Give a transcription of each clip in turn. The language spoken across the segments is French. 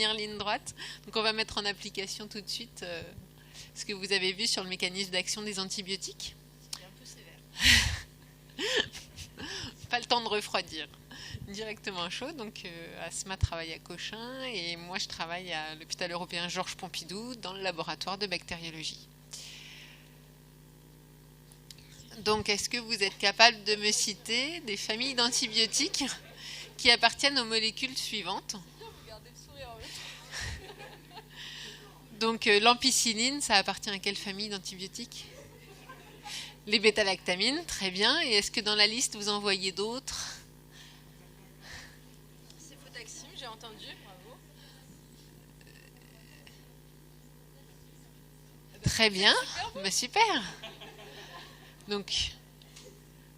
première ligne droite. Donc on va mettre en application tout de suite ce que vous avez vu sur le mécanisme d'action des antibiotiques. C'est un peu sévère. Pas le temps de refroidir. Directement chaud. Donc Asma travaille à Cochin et moi je travaille à l'hôpital européen Georges Pompidou dans le laboratoire de bactériologie. Donc est-ce que vous êtes capable de me citer des familles d'antibiotiques qui appartiennent aux molécules suivantes? Regardez le sourire. Donc l'ampicilline, ça appartient à quelle famille d'antibiotiques? Les bêta-lactamines, très bien. Et est-ce que dans la liste vous en voyez d'autres? Cefotaxime, j'ai entendu, bravo. Très bien, bah, super. Donc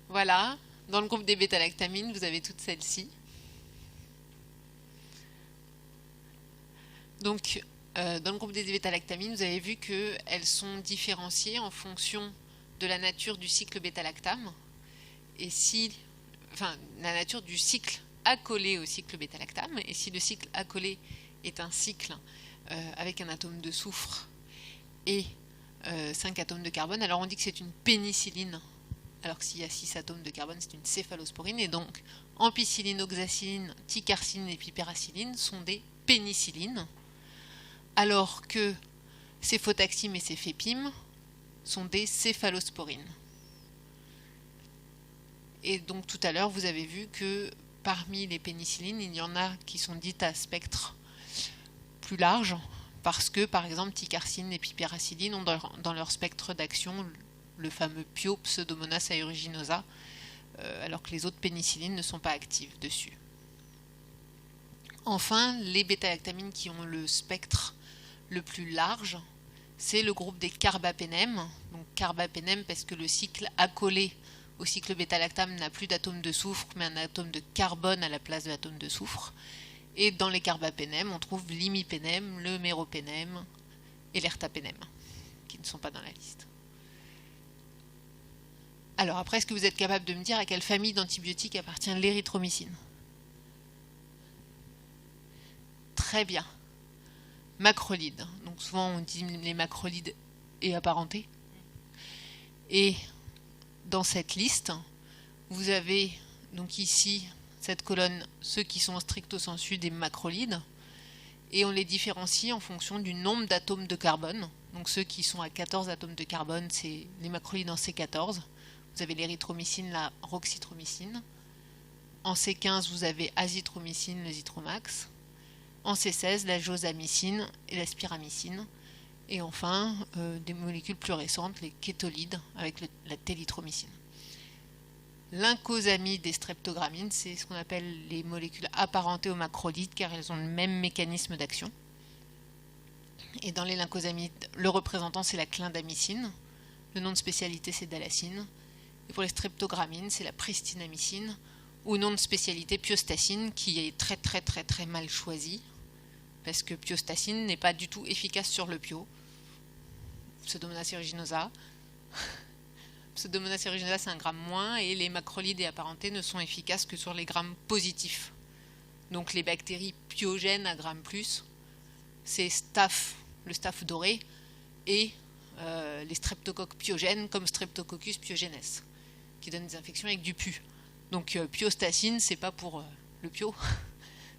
voilà, dans le groupe des bêta-lactamines, vous avez toutes celles-ci. Donc dans le groupe des bêta-lactamines, vous avez vu qu'elles sont différenciées en fonction de la nature du cycle bêta-lactame et la nature du cycle accolé au cycle bêta-lactame. Et si le cycle accolé est un cycle avec un atome de soufre et 5 atomes de carbone, alors on dit que c'est une pénicilline, alors que s'il y a 6 atomes de carbone, c'est une céphalosporine. Et donc ampicilline, oxacilline, ticarciline et piperacilline sont des pénicillines, alors que céfotaxime et céfépime sont des céphalosporines. Et donc tout à l'heure, vous avez vu que parmi les pénicillines, il y en a qui sont dites à spectre plus large, parce que, par exemple, ticarcine et piperacilline ont dans leur spectre d'action le fameux PIO, Pseudomonas aeruginosa, alors que les autres pénicillines ne sont pas actives dessus. Enfin, les bêta-lactamines qui ont le spectre le plus large, c'est le groupe des carbapénèmes. Donc carbapénèmes parce que le cycle accolé au cycle bêta-lactame n'a plus d'atome de soufre, mais un atome de carbone à la place de l'atome de soufre. Et dans les carbapénèmes, on trouve l'imipénème, le méropénème et l'ertapénème, qui ne sont pas dans la liste. Alors après, est-ce que vous êtes capable de me dire à quelle famille d'antibiotiques appartient l'érythromycine? Très bien. Macrolides. Donc souvent on dit les macrolides et apparentés. Et dans cette liste, vous avez donc ici cette colonne, ceux qui sont stricto sensu des macrolides, et on les différencie en fonction du nombre d'atomes de carbone. Donc ceux qui sont à 14 atomes de carbone, c'est les macrolides en C14. Vous avez l'érythromycine, la roxythromycine. En C15, vous avez azithromycine, le Zitromax. En C16, la josamycine et la spiramycine. Et enfin, des molécules plus récentes, les kétolides avec la télitromycine. L'incosamide des streptogramines, c'est ce qu'on appelle les molécules apparentées aux macrolides car elles ont le même mécanisme d'action. Et dans les lyncosamides, le représentant c'est la clindamycine, le nom de spécialité c'est dalacine. Et pour les streptogramines, c'est la pristinamycine, ou nom de spécialité piostacine, qui est très mal choisi, parce que piostacine n'est pas du tout efficace sur le pio. Pseudomonas aeruginosa. Pseudomonas aeruginosa, c'est un gramme moins, et les macrolides et apparentés ne sont efficaces que sur les grammes positifs. Donc les bactéries piogènes à grammes plus, c'est staph, le staph doré, et les streptocoques piogènes comme Streptococcus pyogenes, qui donnent des infections avec du pu. Donc piostacine, c'est pas pour le pio,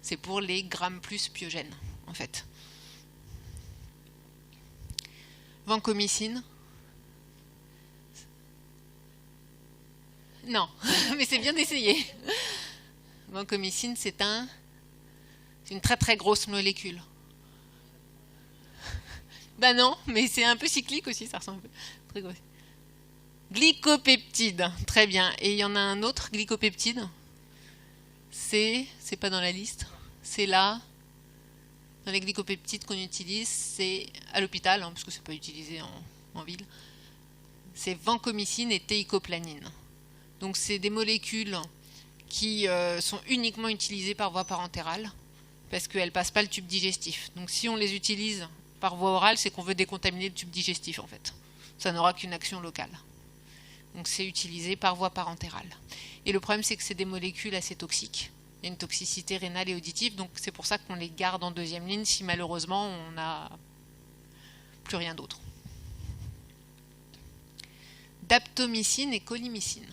c'est pour les grammes plus piogènes, en fait. Vancomycine. Non, mais c'est bien d'essayer. Vancomycine, c'est une très grosse molécule. Ben non, mais c'est un peu cyclique aussi, ça ressemble un peu. Très gros. Glycopeptide, très bien. Et il y en a un autre glycopeptide. C'est pas dans la liste. C'est là. Dans les glycopeptides qu'on utilise, c'est à l'hôpital, hein, parce que c'est pas utilisé en ville. C'est vancomycine et théicoplanine. Donc c'est des molécules qui sont uniquement utilisées par voie parentérale, parce qu'elles passent pas le tube digestif. Donc si on les utilise par voie orale, c'est qu'on veut décontaminer le tube digestif en fait. Ça n'aura qu'une action locale. Donc c'est utilisé par voie parentérale. Et le problème c'est que c'est des molécules assez toxiques. Il y a une toxicité rénale et auditive, donc c'est pour ça qu'on les garde en deuxième ligne si malheureusement on n'a plus rien d'autre. Daptomycine et colimycine.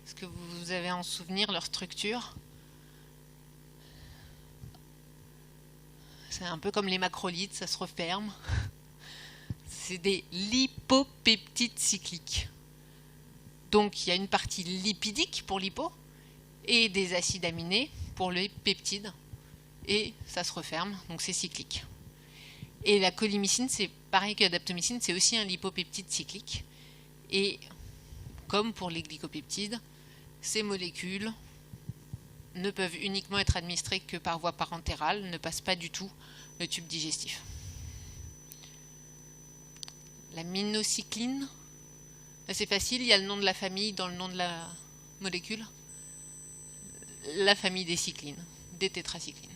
Est-ce que vous avez en souvenir leur structure? C'est un peu comme les macrolides, ça se referme. C'est des lipopeptides cycliques. Donc il y a une partie lipidique pour l'hypo et des acides aminés pour les peptides. Et ça se referme, donc c'est cyclique. Et la colimycine, c'est pareil que la daptomycine, c'est aussi un lipopeptide cyclique. Et comme pour les glycopeptides, ces molécules ne peuvent uniquement être administrées que par voie parentérale, ne passent pas du tout le tube digestif. La minocycline, c'est facile, il y a le nom de la famille dans le nom de la molécule. La famille des cyclines, des tétracyclines.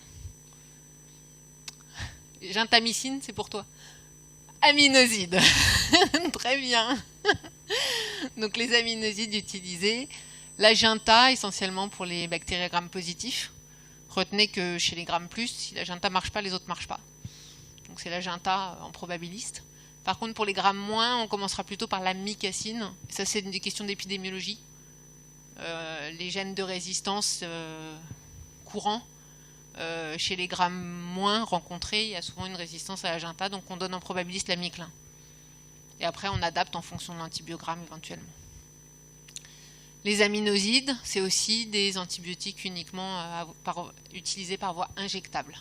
Gentamicine, c'est pour toi. Aminosides. Très bien. Donc les aminosides utilisés. La Ginta, essentiellement pour les bactéries Gram positifs. Retenez que chez les Gram+, si la Ginta ne marche pas, les autres ne marchent pas. Donc c'est la Ginta en probabiliste. Par contre, pour les Gram-, on commencera plutôt par la micacine. Ça, c'est une question d'épidémiologie. Les gènes de résistance courants, chez les Gram- rencontrés, il y a souvent une résistance à la Ginta, donc on donne en probabiliste la miclin. Et après, on adapte en fonction de l'antibiogramme éventuellement. Les aminosides, c'est aussi des antibiotiques uniquement utilisés par voie injectable.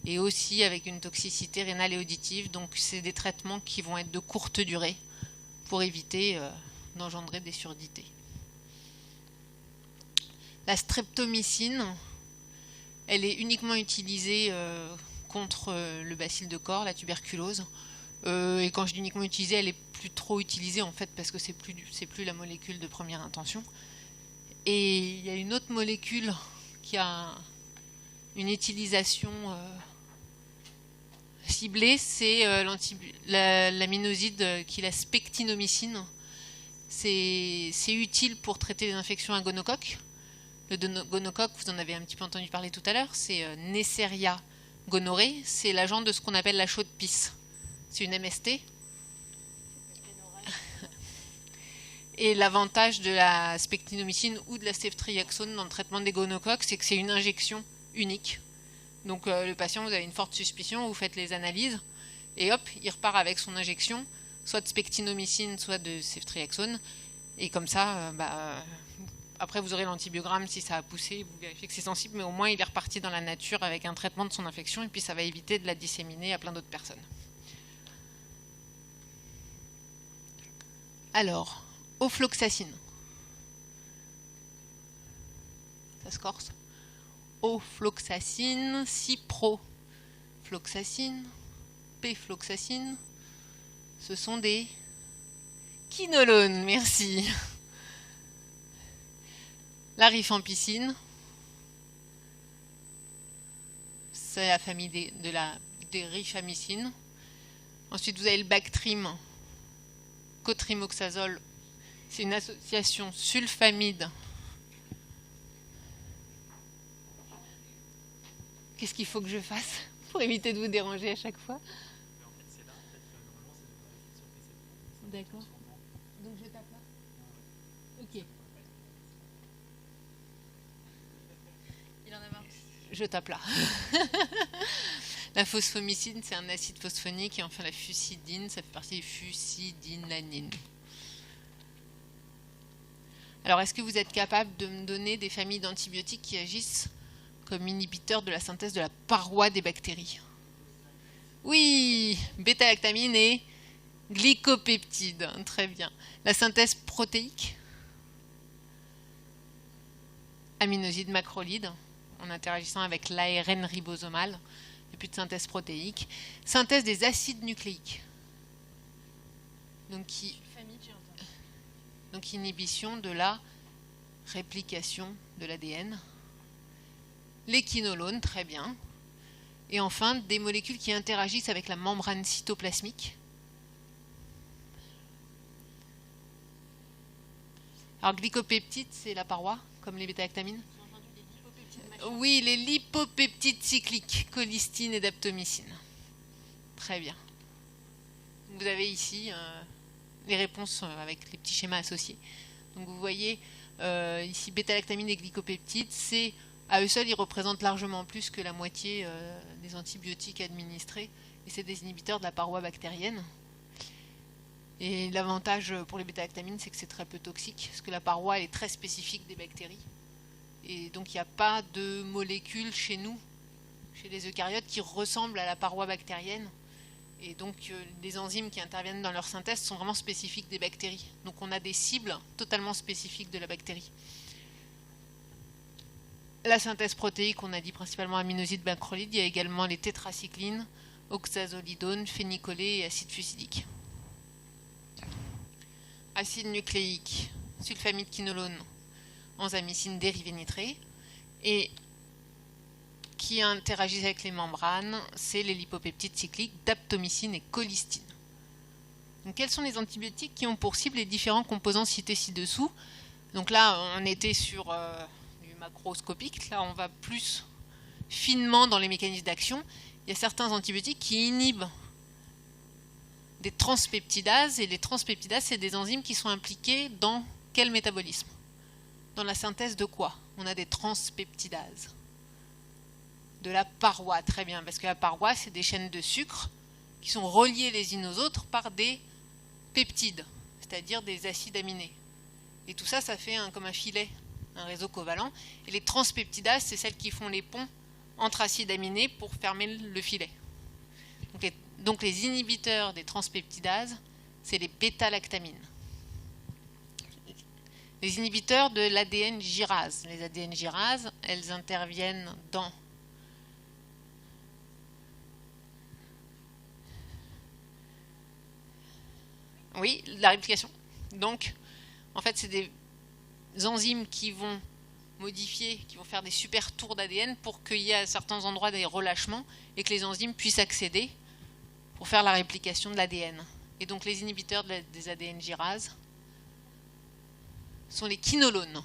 Et aussi avec une toxicité rénale et auditive, donc c'est des traitements qui vont être de courte durée pour éviter d'engendrer des surdité. La streptomycine, elle est uniquement utilisée contre le bacille de Koch, la tuberculose. Et quand je dis uniquement utilisée, elle est plus trop utilisée en fait parce que c'est plus la molécule de première intention. Et il y a une autre molécule qui a une utilisation ciblée, c'est l'aminoside qui est la spectinomycine. C'est utile pour traiter les infections à gonocoque. Le gonocoque, vous en avez un petit peu entendu parler tout à l'heure, c'est Neisseria gonorrhoeae, c'est l'agent de ce qu'on appelle la chaux-de-pisse. C'est une MST. Et l'avantage de la spectinomycine ou de la ceftriaxone dans le traitement des gonocoques, c'est que c'est une injection unique. Donc le patient, vous avez une forte suspicion, vous faites les analyses, et hop, il repart avec son injection, soit de spectinomycine, soit de ceftriaxone. Et comme ça, après vous aurez l'antibiogramme si ça a poussé, vous vérifiez que c'est sensible, mais au moins il est reparti dans la nature avec un traitement de son infection, et puis ça va éviter de la disséminer à plein d'autres personnes. Alors, ofloxacine. Ça se corse. Ofloxacine, ciprofloxacine, pfloxacine. Ce sont des quinolones, merci. La rifampicine, c'est la famille des rifamycines. Ensuite, vous avez le Bactrim, cotrimoxazole, c'est une association sulfamide. Qu'est-ce qu'il faut que je fasse pour éviter de vous déranger à chaque fois? D'accord. Donc je tape là. Ok. Il en a marre. Je tape là. La phosphomycine, c'est un acide phosphonique, et enfin la fusidine, ça fait partie des fusidinanines. Alors, est-ce que vous êtes capable de me donner des familles d'antibiotiques qui agissent comme inhibiteurs de la synthèse de la paroi des bactéries? Oui, bêta-lactamine et glycopeptides, très bien. La synthèse protéique, aminosides, macrolides, en interagissant avec l'ARN ribosomal, et puis de synthèse protéique. Synthèse des acides nucléiques, donc inhibition de la réplication de l'ADN. Les quinolones, très bien. Et enfin, des molécules qui interagissent avec la membrane cytoplasmique. Alors, glycopeptides, c'est la paroi, comme les bêta-lactamines. Oui, les lipopeptides cycliques, colistine et daptomycine. Très bien. Vous avez ici les réponses avec les petits schémas associés. Donc vous voyez ici bêta-lactamine et glycopeptides, à eux seuls, ils représentent largement plus que la moitié des antibiotiques administrés. Et c'est des inhibiteurs de la paroi bactérienne. Et l'avantage pour les bêta-lactamines, c'est que c'est très peu toxique, parce que la paroi est très spécifique des bactéries. Et donc il n'y a pas de molécules chez nous, chez les eucaryotes, qui ressemblent à la paroi bactérienne. Et donc les enzymes qui interviennent dans leur synthèse sont vraiment spécifiques des bactéries. Donc on a des cibles totalement spécifiques de la bactérie. La synthèse protéique, on a dit principalement aminosides, macrolides. Il y a également les tétracyclines, oxazolidones, phénicolées et acide fusidique. Acide nucléique, sulfamide quinolone, enzymycine dérivée nitrée. Et qui interagissent avec les membranes, c'est les lipopeptides cycliques, daptomycine et colistine. Donc, quels sont les antibiotiques qui ont pour cible les différents composants cités ci-dessous? Donc là, on était sur du macroscopique. Là, on va plus finement dans les mécanismes d'action. Il y a certains antibiotiques qui inhibent des transpeptidases. Et les transpeptidases, c'est des enzymes qui sont impliquées dans quel métabolisme? Dans la synthèse de quoi? On a des transpeptidases. De la paroi, très bien, parce que la paroi, c'est des chaînes de sucre qui sont reliées les unes aux autres par des peptides, c'est-à-dire des acides aminés. Et tout ça, ça fait comme un filet, un réseau covalent. Et les transpeptidases, c'est celles qui font les ponts entre acides aminés pour fermer le filet. Donc les inhibiteurs des transpeptidases, c'est les bêta-lactamines. Les inhibiteurs de l'ADN gyrase. Les ADN gyrases, elles interviennent dans oui, la réplication. Donc, en fait, c'est des enzymes qui vont modifier, qui vont faire des super tours d'ADN pour qu'il y ait à certains endroits des relâchements et que les enzymes puissent accéder pour faire la réplication de l'ADN. Et donc, les inhibiteurs des ADN gyrases sont les quinolones.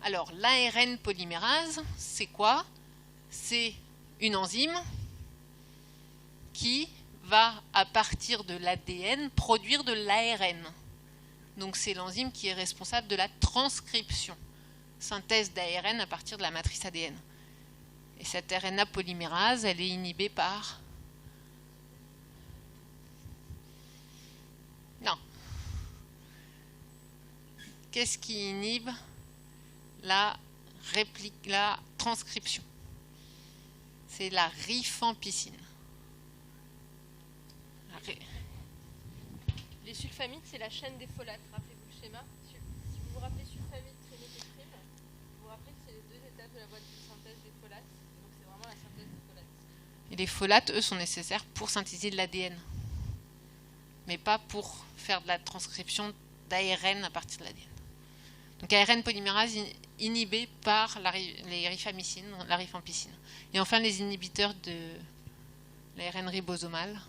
Alors, l'ARN polymérase, c'est quoi? C'est une enzyme qui va, à partir de l'ADN, produire de l'ARN. Donc c'est l'enzyme qui est responsable de la transcription, synthèse d'ARN à partir de la matrice ADN. Et cette RNA polymérase, elle est inhibée par... Non. Qu'est-ce qui inhibe la transcription? C'est la rifampicine. Les sulfamides, c'est la chaîne des folates. Rappelez-vous le schéma. Si vous vous rappelez sulfamide, trimethyltrim, vous vous rappelez que c'est les deux étapes de la voie de synthèse des folates. Donc c'est vraiment la synthèse des folates. Et les folates, eux, sont nécessaires pour synthétiser de l'ADN, mais pas pour faire de la transcription d'ARN à partir de l'ADN. Donc ARN polymérase inhibé par les rifamycines, la rifampicine. Et enfin les inhibiteurs de l'ARN ribosomal,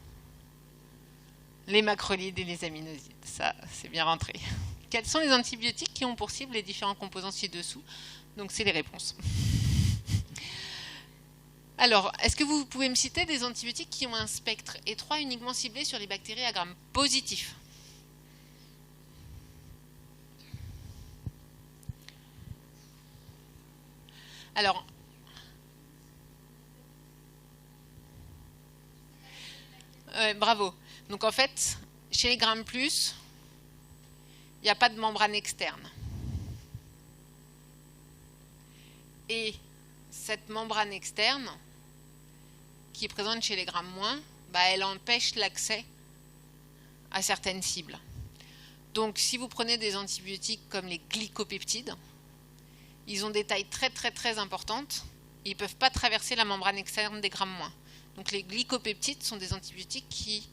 les macrolides et les aminosides. Ça, c'est bien rentré. Quels sont les antibiotiques qui ont pour cible les différents composants ci-dessous? Donc, c'est les réponses. Alors, est-ce que vous pouvez me citer des antibiotiques qui ont un spectre étroit uniquement ciblé sur les bactéries à gram positif? Alors, bravo. Donc en fait, chez les grammes plus, il n'y a pas de membrane externe. Et cette membrane externe, qui est présente chez les grammes moins, elle empêche l'accès à certaines cibles. Donc si vous prenez des antibiotiques comme les glycopeptides, ils ont des tailles très très très importantes et ils ne peuvent pas traverser la membrane externe des grammes moins. Donc les glycopeptides sont des antibiotiques qui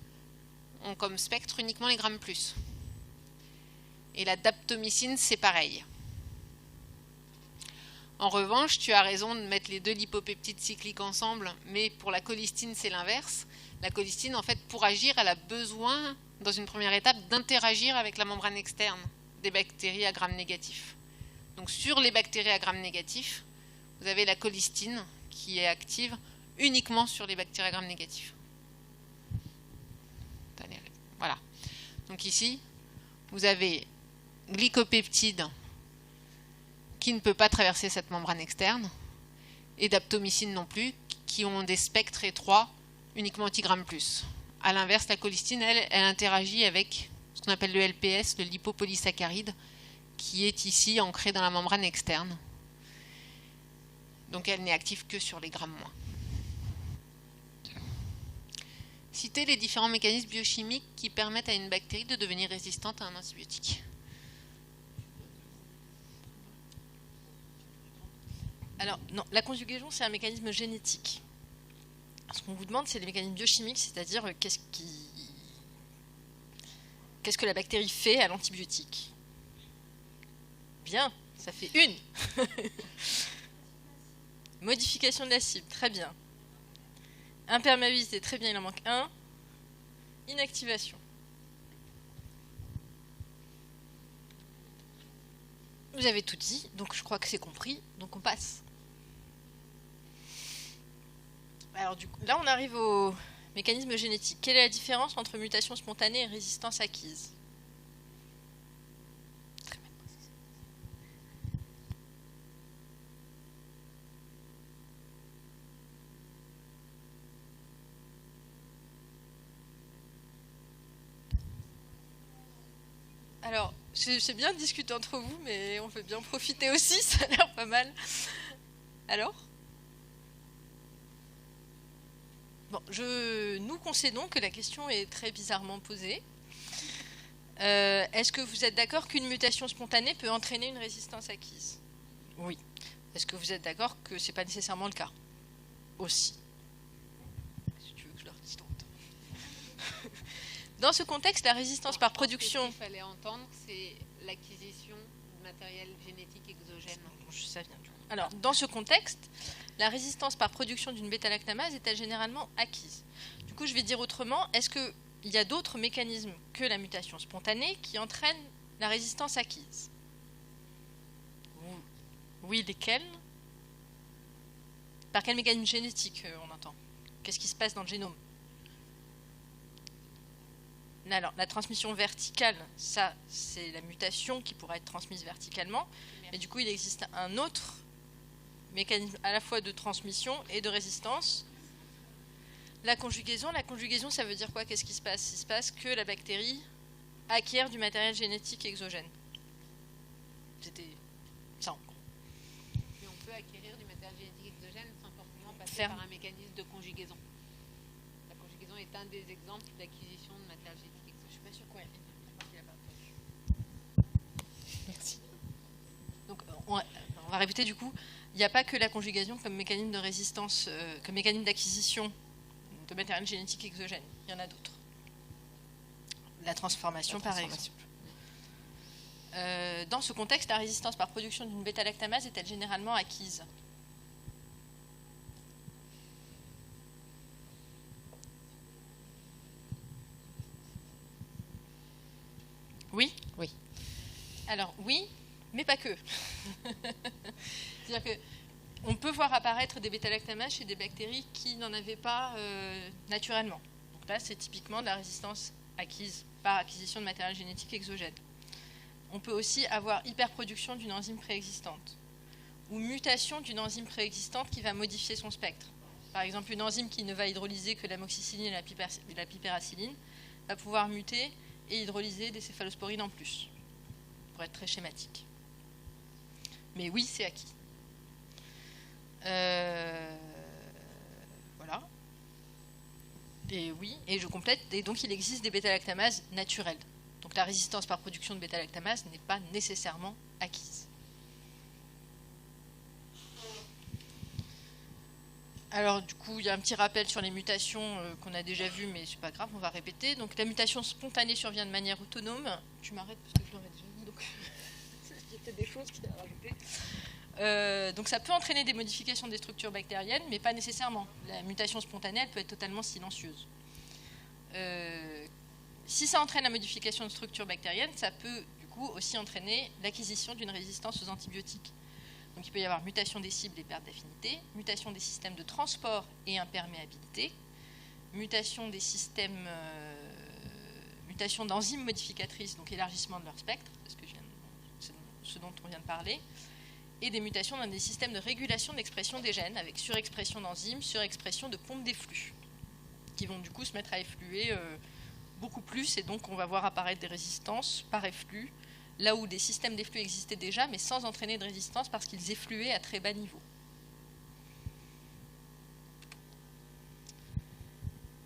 ont comme spectre uniquement les grammes plus. Et la daptomycine, c'est pareil. En revanche, tu as raison de mettre les deux lipopeptides cycliques ensemble, mais pour la colistine, c'est l'inverse. La colistine, en fait, pour agir, elle a besoin, dans une première étape, d'interagir avec la membrane externe des bactéries à gram négatif. Donc sur les bactéries à gram négatif, vous avez la colistine qui est active uniquement sur les bactéries Gram négatifs. Voilà. Donc ici, vous avez glycopeptide qui ne peut pas traverser cette membrane externe et daptomycine non plus, qui ont des spectres étroits uniquement anti-Gram+. A l'inverse, la colistine, elle interagit avec ce qu'on appelle le LPS, le lipopolysaccharide, qui est ici ancré dans la membrane externe. Donc elle n'est active que sur les grammes moins. Citez les différents mécanismes biochimiques qui permettent à une bactérie de devenir résistante à un antibiotique. Alors, non, la conjugaison, c'est un mécanisme génétique. Ce qu'on vous demande, c'est les mécanismes biochimiques, c'est-à-dire qu'est-ce que la bactérie fait à l'antibiotique. Bien, ça fait une. Modification de la cible, très bien. Imperméabilité, très bien, il en manque un. Inactivation. Vous avez tout dit, donc je crois que c'est compris, donc on passe. Alors du coup, là on arrive au mécanisme génétique. Quelle est la différence entre mutation spontanée et résistance acquise? Très mal précisé. Alors, c'est bien de discuter entre vous, mais on peut bien profiter aussi, ça a l'air pas mal. Alors ? Bon, nous concédons que la question est très bizarrement posée. Est-ce que vous êtes d'accord qu'une mutation spontanée peut entraîner une résistance acquise? Oui. Est-ce que vous êtes d'accord que ce n'est pas nécessairement le cas? Aussi. Si tu veux que je leur dise d'autres. Dans ce contexte, la résistance par production... Ce qu'il fallait entendre, c'est l'acquisition de matériel génétique exogène. Ça vient du coup. Alors, dans ce contexte, la résistance par production d'une bêta-lactamase est-elle généralement acquise? Du coup, je vais dire autrement, est-ce qu'il y a d'autres mécanismes que la mutation spontanée qui entraînent la résistance acquise? Oui, lesquels? Par quel mécanisme génétique on entend? Qu'est-ce qui se passe dans le génome? Alors, la transmission verticale, ça, c'est la mutation qui pourra être transmise verticalement. Et du coup, il existe un autre mécanisme à la fois de transmission et de résistance. La conjugaison, ça veut dire quoi? Qu'est-ce qui se passe? Il se passe que la bactérie acquiert du matériel génétique exogène. C'était ça en gros. Et on peut acquérir du matériel génétique exogène sans forcément passer par un mécanisme de conjugaison. La conjugaison est un des exemples d'acquisition de matériel génétique exogène. Je suis pas sûre qu'on ait. Merci. Donc on va répéter du coup. Il n'y a pas que la conjugation comme mécanisme de résistance, comme mécanisme d'acquisition de matériel génétique exogène. Il y en a d'autres. La transformation, par exemple. Dans ce contexte, la résistance par production d'une bêta-lactamase est-elle généralement acquise? Oui? Oui. Alors oui, mais pas que. C'est-à-dire qu'on peut voir apparaître des bêta-lactamases chez des bactéries qui n'en avaient pas naturellement. Donc là, c'est typiquement de la résistance acquise par acquisition de matériel génétique exogène. On peut aussi avoir hyperproduction d'une enzyme préexistante ou mutation d'une enzyme préexistante qui va modifier son spectre. Par exemple, une enzyme qui ne va hydrolyser que l'amoxicilline et la pipéracilline va pouvoir muter et hydrolyser des céphalosporines en plus, pour être très schématique. Mais oui, c'est acquis. Voilà. Et oui, et je complète, et donc il existe des bêta-lactamases naturelles. Donc la résistance par production de bêta-lactamase n'est pas nécessairement acquise. Alors du coup, il y a un petit rappel sur les mutations qu'on a déjà vues, mais c'est pas grave, on va répéter. Donc la mutation spontanée survient de manière autonome. Tu m'arrêtes parce que je l'aurais déjà dit, donc il y a peut-être des choses qui à rajouter. Donc ça peut entraîner des modifications des structures bactériennes, mais pas nécessairement. La mutation spontanée, elle peut être totalement silencieuse. Si ça entraîne la modification de structures bactériennes, ça peut du coup aussi entraîner l'acquisition d'une résistance aux antibiotiques. Donc il peut y avoir mutation des cibles et perte d'affinité, mutation des systèmes de transport et imperméabilité, mutation des systèmes, mutation d'enzymes modificatrices, donc élargissement de leur spectre, c'est ce dont on vient de parler, et des mutations dans des systèmes de régulation d'expression des gènes, avec surexpression d'enzymes, surexpression de pompes d'efflux, qui vont du coup se mettre à effluer beaucoup plus, et donc on va voir apparaître des résistances par efflux, là où des systèmes d'efflux existaient déjà, mais sans entraîner de résistance parce qu'ils effluaient à très bas niveau.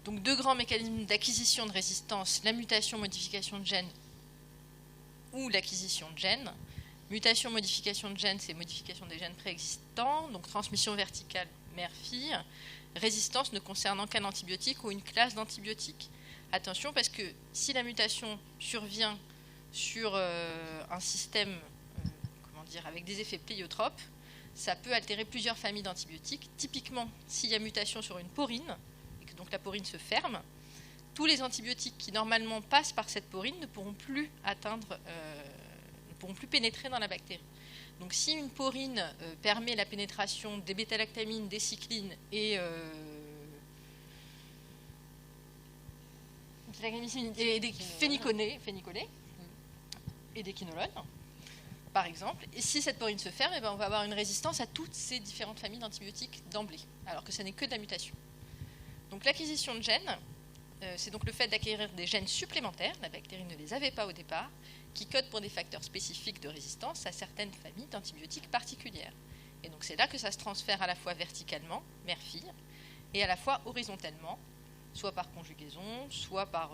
Donc deux grands mécanismes d'acquisition de résistance, la mutation, modification de gènes ou l'acquisition de gènes. Mutation, modification de gènes, c'est modification des gènes préexistants, donc transmission verticale mère-fille. Résistance ne concernant qu'un antibiotique ou une classe d'antibiotiques. Attention, parce que si la mutation survient sur un système avec des effets pléiotropes, ça peut altérer plusieurs familles d'antibiotiques. Typiquement, s'il y a mutation sur une porine, et que donc la porine se ferme, tous les antibiotiques qui normalement passent par cette porine ne pourront plus pénétrer dans la bactérie. Donc si une porine permet la pénétration des bêta-lactamines, des cyclines et des phénicolés et des quinolones, par exemple, et si cette porine se ferme, on va avoir une résistance à toutes ces différentes familles d'antibiotiques d'emblée, alors que ce n'est que de la mutation. Donc l'acquisition de gènes, c'est donc le fait d'acquérir des gènes supplémentaires, la bactérie ne les avait pas au départ, qui codent pour des facteurs spécifiques de résistance à certaines familles d'antibiotiques particulières. Et donc c'est là que ça se transfère à la fois verticalement, mère-fille, et à la fois horizontalement, soit par conjugaison, soit par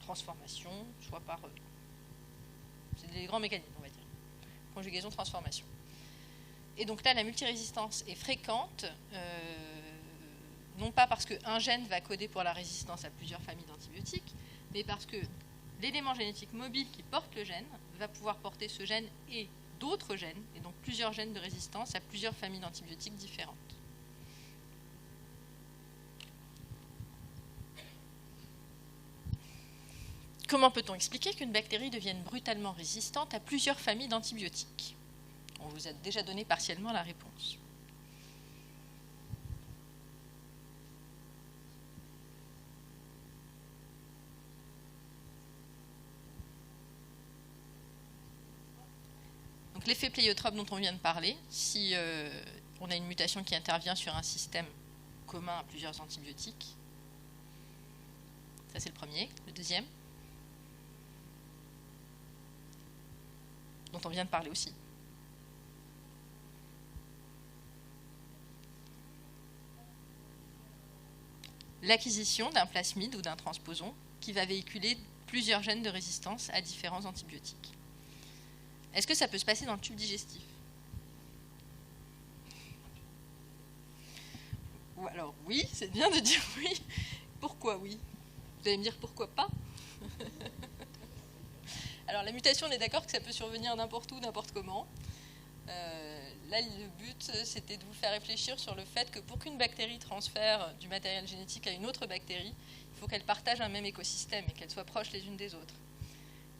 transformation, soit par... c'est des grands mécanismes, on va dire. Conjugaison, transformation. Et donc là, la multirésistance est fréquente, non pas parce qu'un gène va coder pour la résistance à plusieurs familles d'antibiotiques, mais parce que l'élément génétique mobile qui porte le gène va pouvoir porter ce gène et d'autres gènes, et donc plusieurs gènes de résistance à plusieurs familles d'antibiotiques différentes. Comment peut-on expliquer qu'une bactérie devienne brutalement résistante à plusieurs familles d'antibiotiques? On vous a déjà donné partiellement la réponse. Donc l'effet pléiotrope dont on vient de parler, si on a une mutation qui intervient sur un système commun à plusieurs antibiotiques, ça c'est le premier. Le deuxième, dont on vient de parler aussi. L'acquisition d'un plasmide ou d'un transposon qui va véhiculer plusieurs gènes de résistance à différents antibiotiques. Est-ce que ça peut se passer dans le tube digestif? Ou alors oui, c'est bien de dire oui. Pourquoi oui? Vous allez me dire pourquoi pas? Alors la mutation, on est d'accord que ça peut survenir n'importe où, n'importe comment. Là, le but, c'était de vous faire réfléchir sur le fait que pour qu'une bactérie transfère du matériel génétique à une autre bactérie, il faut qu'elles partagent un même écosystème et qu'elles soient proches les unes des autres.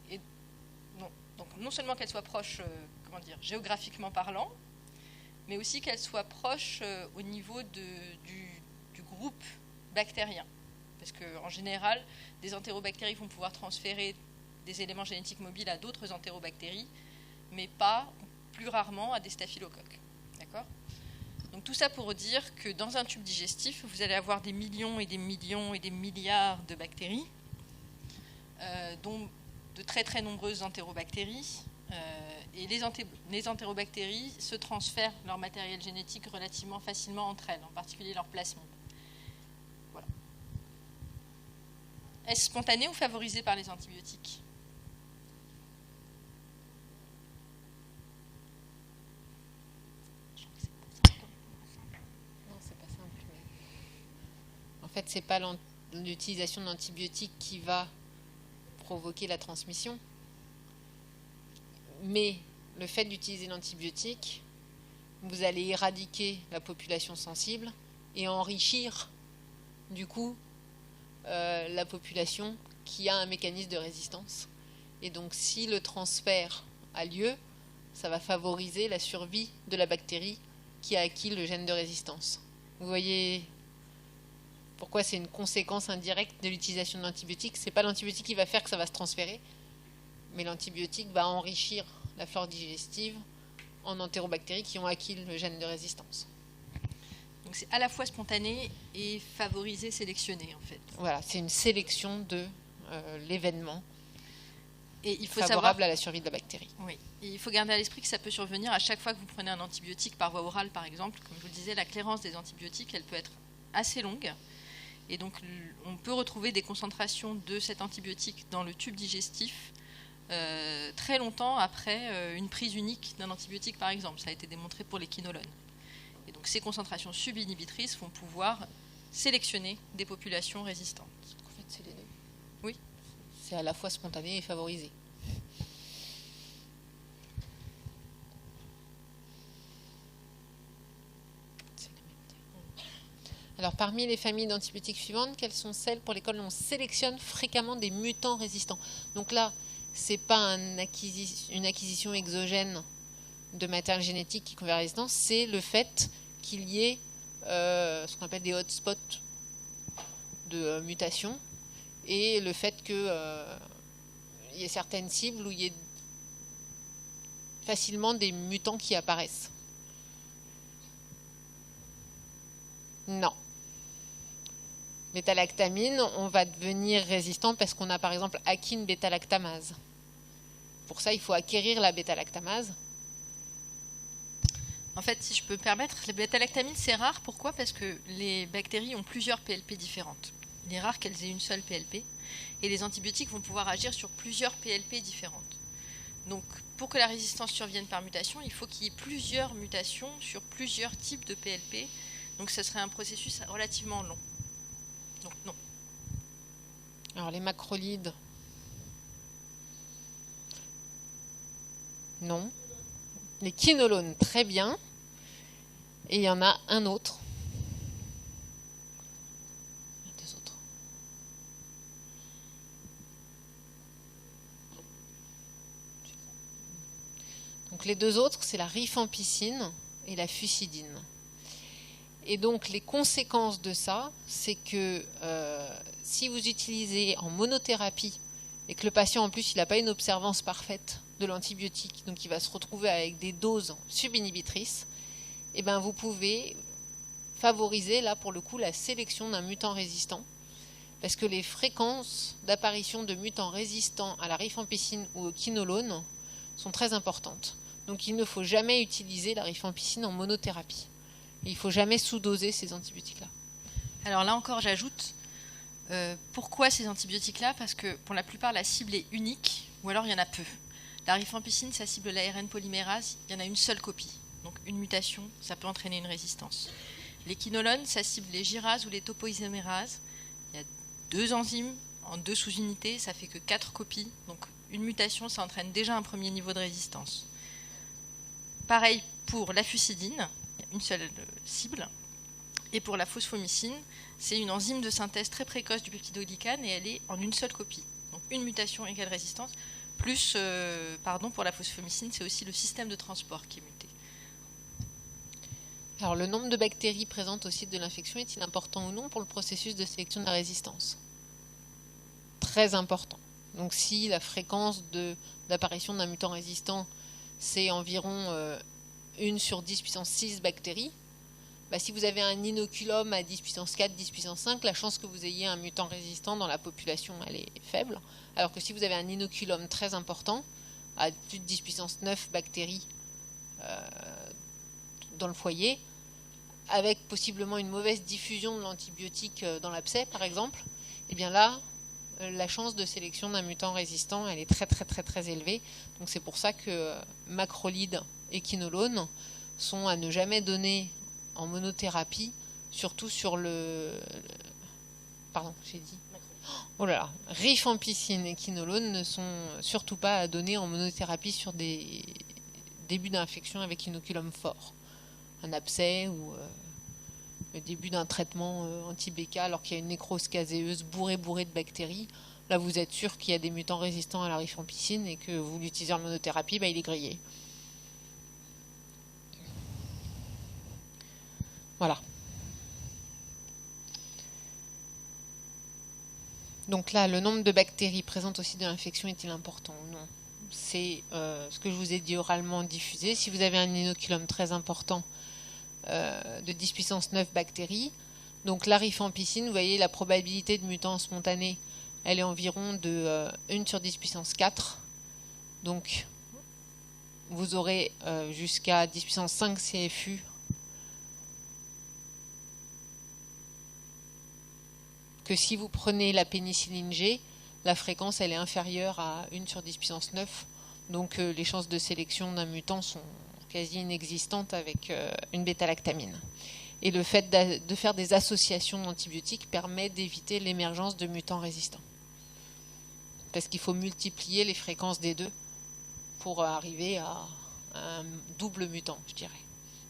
Et donc non seulement qu'elles soient proches, géographiquement parlant, mais aussi qu'elles soient proches au niveau du groupe bactérien. Parce qu'en général, des entérobactéries vont pouvoir transférer des éléments génétiques mobiles à d'autres entérobactéries, mais pas, plus rarement, à des staphylocoques. D'accord ? Donc tout ça pour dire que dans un tube digestif, vous allez avoir des millions et des millions et des milliards de bactéries, dont de très très nombreuses entérobactéries. Et les entérobactéries se transfèrent leur matériel génétique relativement facilement entre elles, en particulier leur plasmide. Voilà. Est-ce spontané ou favorisé par les antibiotiques ? En fait, ce n'est pas l'utilisation d'antibiotiques qui va provoquer la transmission, mais le fait d'utiliser l'antibiotique, vous allez éradiquer la population sensible et enrichir, du coup, la population qui a un mécanisme de résistance. Et donc, si le transfert a lieu, ça va favoriser la survie de la bactérie qui a acquis le gène de résistance. Vous voyez pourquoi c'est une conséquence indirecte de l'utilisation de l'antibiotique. Ce n'est pas l'antibiotique qui va faire que ça va se transférer, mais l'antibiotique va enrichir la flore digestive en entérobactéries qui ont acquis le gène de résistance. Donc c'est à la fois spontané et favorisé, sélectionné en fait. Voilà, c'est une sélection de l'événement et il faut favorable à la survie de la bactérie. Oui, et il faut garder à l'esprit que ça peut survenir à chaque fois que vous prenez un antibiotique par voie orale par exemple. Comme je vous le disais, la clairance des antibiotiques, elle peut être assez longue. Et donc on peut retrouver des concentrations de cet antibiotique dans le tube digestif très longtemps après une prise unique d'un antibiotique par exemple. Ça a été démontré pour les quinolones. Et donc ces concentrations subinhibitrices vont pouvoir sélectionner des populations résistantes. En fait, c'est les deux. Oui. C'est à la fois spontané et favorisé. Alors, parmi les familles d'antibiotiques suivantes, quelles sont celles pour lesquelles on sélectionne fréquemment des mutants résistants? Donc là, ce n'est pas une acquisition exogène de matériel génétique qui confère résistance, c'est le fait qu'il y ait ce qu'on appelle des hotspots de mutation et le fait qu'il y ait certaines cibles où il y ait facilement des mutants qui apparaissent. Non. Bêta-lactamine, on va devenir résistant parce qu'on a par exemple acquis une bêta-lactamase. Pour ça, il faut acquérir la bêta-lactamase. En fait, si je peux me permettre, la bêta-lactamine, c'est rare. Pourquoi? Parce que les bactéries ont plusieurs PLP différentes. Il est rare qu'elles aient une seule PLP. Et les antibiotiques vont pouvoir agir sur plusieurs PLP différentes. Donc, pour que la résistance survienne par mutation, il faut qu'il y ait plusieurs mutations sur plusieurs types de PLP. Donc, ce serait un processus relativement long. Donc, non. Alors, les macrolides, non. Les quinolones, très bien. Et il y en a un autre. Il y a deux autres. Donc, les deux autres, c'est la rifampicine et la fusidine. Et donc les conséquences de ça, c'est que si vous utilisez en monothérapie et que le patient en plus il n'a pas une observance parfaite de l'antibiotique, donc il va se retrouver avec des doses subinhibitrices, et ben vous pouvez favoriser là pour le coup la sélection d'un mutant résistant, parce que les fréquences d'apparition de mutants résistants à la rifampicine ou au quinolone sont très importantes. Donc il ne faut jamais utiliser la rifampicine en monothérapie. Il ne faut jamais sous-doser ces antibiotiques-là. Alors là encore, j'ajoute, pourquoi ces antibiotiques-là? Parce que pour la plupart, la cible est unique, ou alors il y en a peu. La rifampicine, ça cible l'ARN polymérase, il y en a une seule copie. Donc une mutation, ça peut entraîner une résistance. Les quinolones, ça cible les gyrases ou les topoisomérases. Il y a 2 enzymes en 2 sous-unités, ça fait que 4 copies. Donc une mutation, ça entraîne déjà un premier niveau de résistance. Pareil pour la fusidine, une seule cible. Et pour la phosphomycine, c'est une enzyme de synthèse très précoce du peptidoglycane et elle est en une seule copie. Donc une mutation égale résistance. Plus, pour la phosphomycine, c'est aussi le système de transport qui est muté. Alors le nombre de bactéries présentes au site de l'infection est-il important ou non pour le processus de sélection de la résistance? Très important. Donc si la fréquence d'apparition d'un mutant résistant, c'est environ 1 sur 10 puissance 6 bactéries, bah, si vous avez un inoculum à 10 puissance 4, 10 puissance 5, la chance que vous ayez un mutant résistant dans la population, elle est faible. Alors que si vous avez un inoculum très important, à plus de 10 puissance 9 bactéries dans le foyer, avec possiblement une mauvaise diffusion de l'antibiotique dans l'abcès, par exemple, et bien là, la chance de sélection d'un mutant résistant, elle est très très très très élevée. Donc c'est pour ça que macrolides et quinolones sont à ne jamais donner en monothérapie, surtout sur pardon, j'ai dit. Oh là là, rifampicine et quinolone ne sont surtout pas à donner en monothérapie sur des débuts d'infection avec inoculum fort. Un abcès ou le début d'un traitement anti-BK alors qu'il y a une nécrose caséeuse bourrée de bactéries. Là, vous êtes sûr qu'il y a des mutants résistants à la rifampicine et que vous l'utilisez en monothérapie, bah, il est grillé. Voilà. Donc là, le nombre de bactéries présentes au site de l'infection est-il important ou non? C'est ce que je vous ai dit oralement diffusé. Si vous avez un inoculum très important de 10 puissance 9 bactéries, donc la rifampicine, vous voyez la probabilité de mutant spontané, elle est environ de 1 sur 10 puissance 4. Donc vous aurez jusqu'à 10 puissance 5 CFU que si vous prenez la pénicilline G, la fréquence elle est inférieure à 1 sur 10 puissance 9. Donc les chances de sélection d'un mutant sont quasi inexistantes avec une bêta-lactamine. Et le fait de faire des associations d'antibiotiques permet d'éviter l'émergence de mutants résistants. Parce qu'il faut multiplier les fréquences des deux pour arriver à un double mutant, je dirais.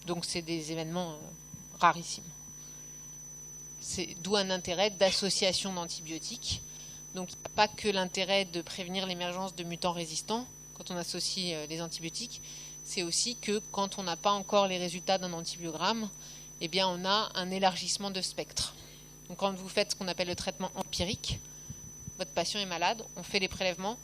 Donc c'est des événements rarissimes. C'est d'où un intérêt d'association d'antibiotiques. Donc il n'y a pas que l'intérêt de prévenir l'émergence de mutants résistants quand on associe les antibiotiques, c'est aussi que quand on n'a pas encore les résultats d'un antibiogramme, eh bien on a un élargissement de spectre. Donc quand vous faites ce qu'on appelle le traitement empirique, votre patient est malade, on fait les prélèvements,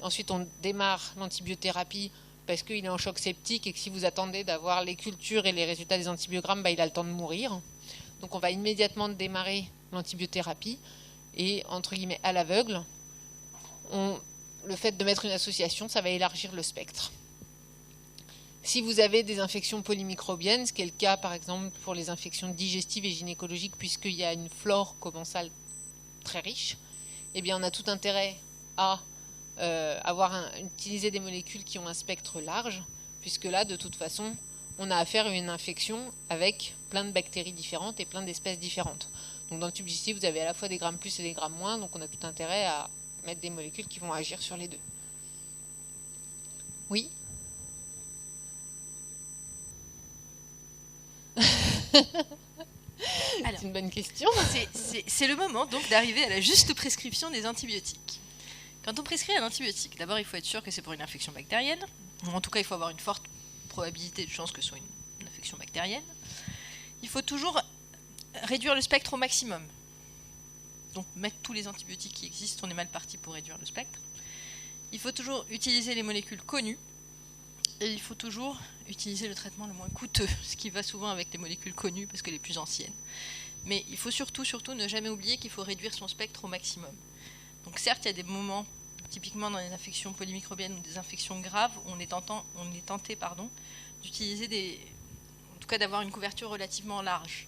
ensuite on démarre l'antibiothérapie parce qu'il est en choc septique et que si vous attendez d'avoir les cultures et les résultats des antibiogrammes, il a le temps de mourir. Donc on va immédiatement démarrer l'antibiothérapie et entre guillemets à l'aveugle, le fait de mettre une association, ça va élargir le spectre. Si vous avez des infections polymicrobiennes, ce qui est le cas par exemple pour les infections digestives et gynécologiques puisqu'il y a une flore commensale très riche, eh bien on a tout intérêt à utiliser des molécules qui ont un spectre large, puisque là de toute façon on a affaire à une infection avec plein de bactéries différentes et plein d'espèces différentes. Donc dans le tube digestif vous avez à la fois des grammes plus et des grammes moins, donc on a tout intérêt à mettre des molécules qui vont agir sur les deux. Oui. C'est une bonne question. C'est le moment donc d'arriver à la juste prescription des antibiotiques. Quand on prescrit un antibiotique, d'abord il faut être sûr que c'est pour une infection bactérienne, ou en tout cas il faut avoir une forte probabilité de chance que ce soit une infection bactérienne. Il faut toujours réduire le spectre au maximum. Donc mettre tous les antibiotiques qui existent, on est mal parti pour réduire le spectre. Il faut toujours utiliser les molécules connues. Et il faut toujours utiliser le traitement le moins coûteux, ce qui va souvent avec les molécules connues parce que les plus anciennes. Mais il faut surtout ne jamais oublier qu'il faut réduire son spectre au maximum. Donc certes, il y a des moments, typiquement dans les infections polymicrobiennes ou des infections graves, où on est tenté d'utiliser en tout cas d'avoir une couverture relativement large.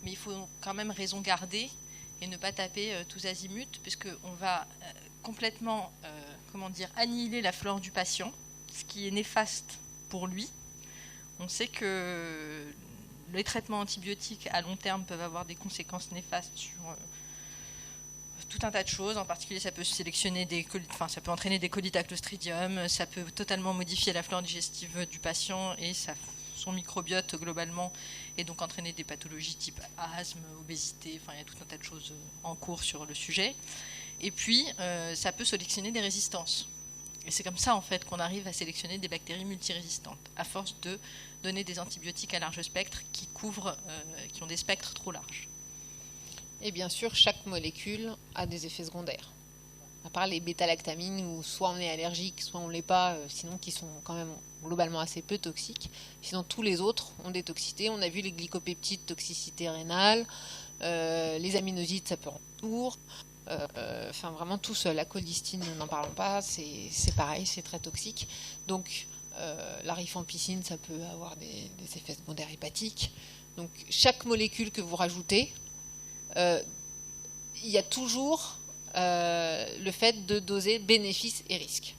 Mais il faut quand même raison garder et ne pas taper tous azimuts, puisqu'on va complètement annihiler la flore du patient, ce qui est néfaste pour lui. On sait que les traitements antibiotiques à long terme peuvent avoir des conséquences néfastes sur tout un tas de choses. En particulier, ça peut ça peut entraîner des colites à Clostridium, ça peut totalement modifier la flore digestive du patient et son microbiote globalement, et donc entraîner des pathologies type asthme, obésité, il y a tout un tas de choses en cours sur le sujet. Et puis, ça peut sélectionner des résistances. Et c'est comme ça en fait qu'on arrive à sélectionner des bactéries multirésistantes, à force de donner des antibiotiques à large spectre qui ont des spectres trop larges. Et bien sûr, chaque molécule a des effets secondaires. À part les bêta-lactamines où soit on est allergique, soit on ne l'est pas, sinon qui sont quand même globalement assez peu toxiques. Sinon tous les autres ont des toxicités. On a vu les glycopeptides, toxicité rénale, les aminosides, ça peut en tour. Vraiment tous, la cholistine, n'en parlons pas, c'est pareil, c'est très toxique. Donc la rifampicine, ça peut avoir des effets secondaires hépatiques. Donc chaque molécule que vous rajoutez, il y a toujours le fait de doser bénéfices et risques.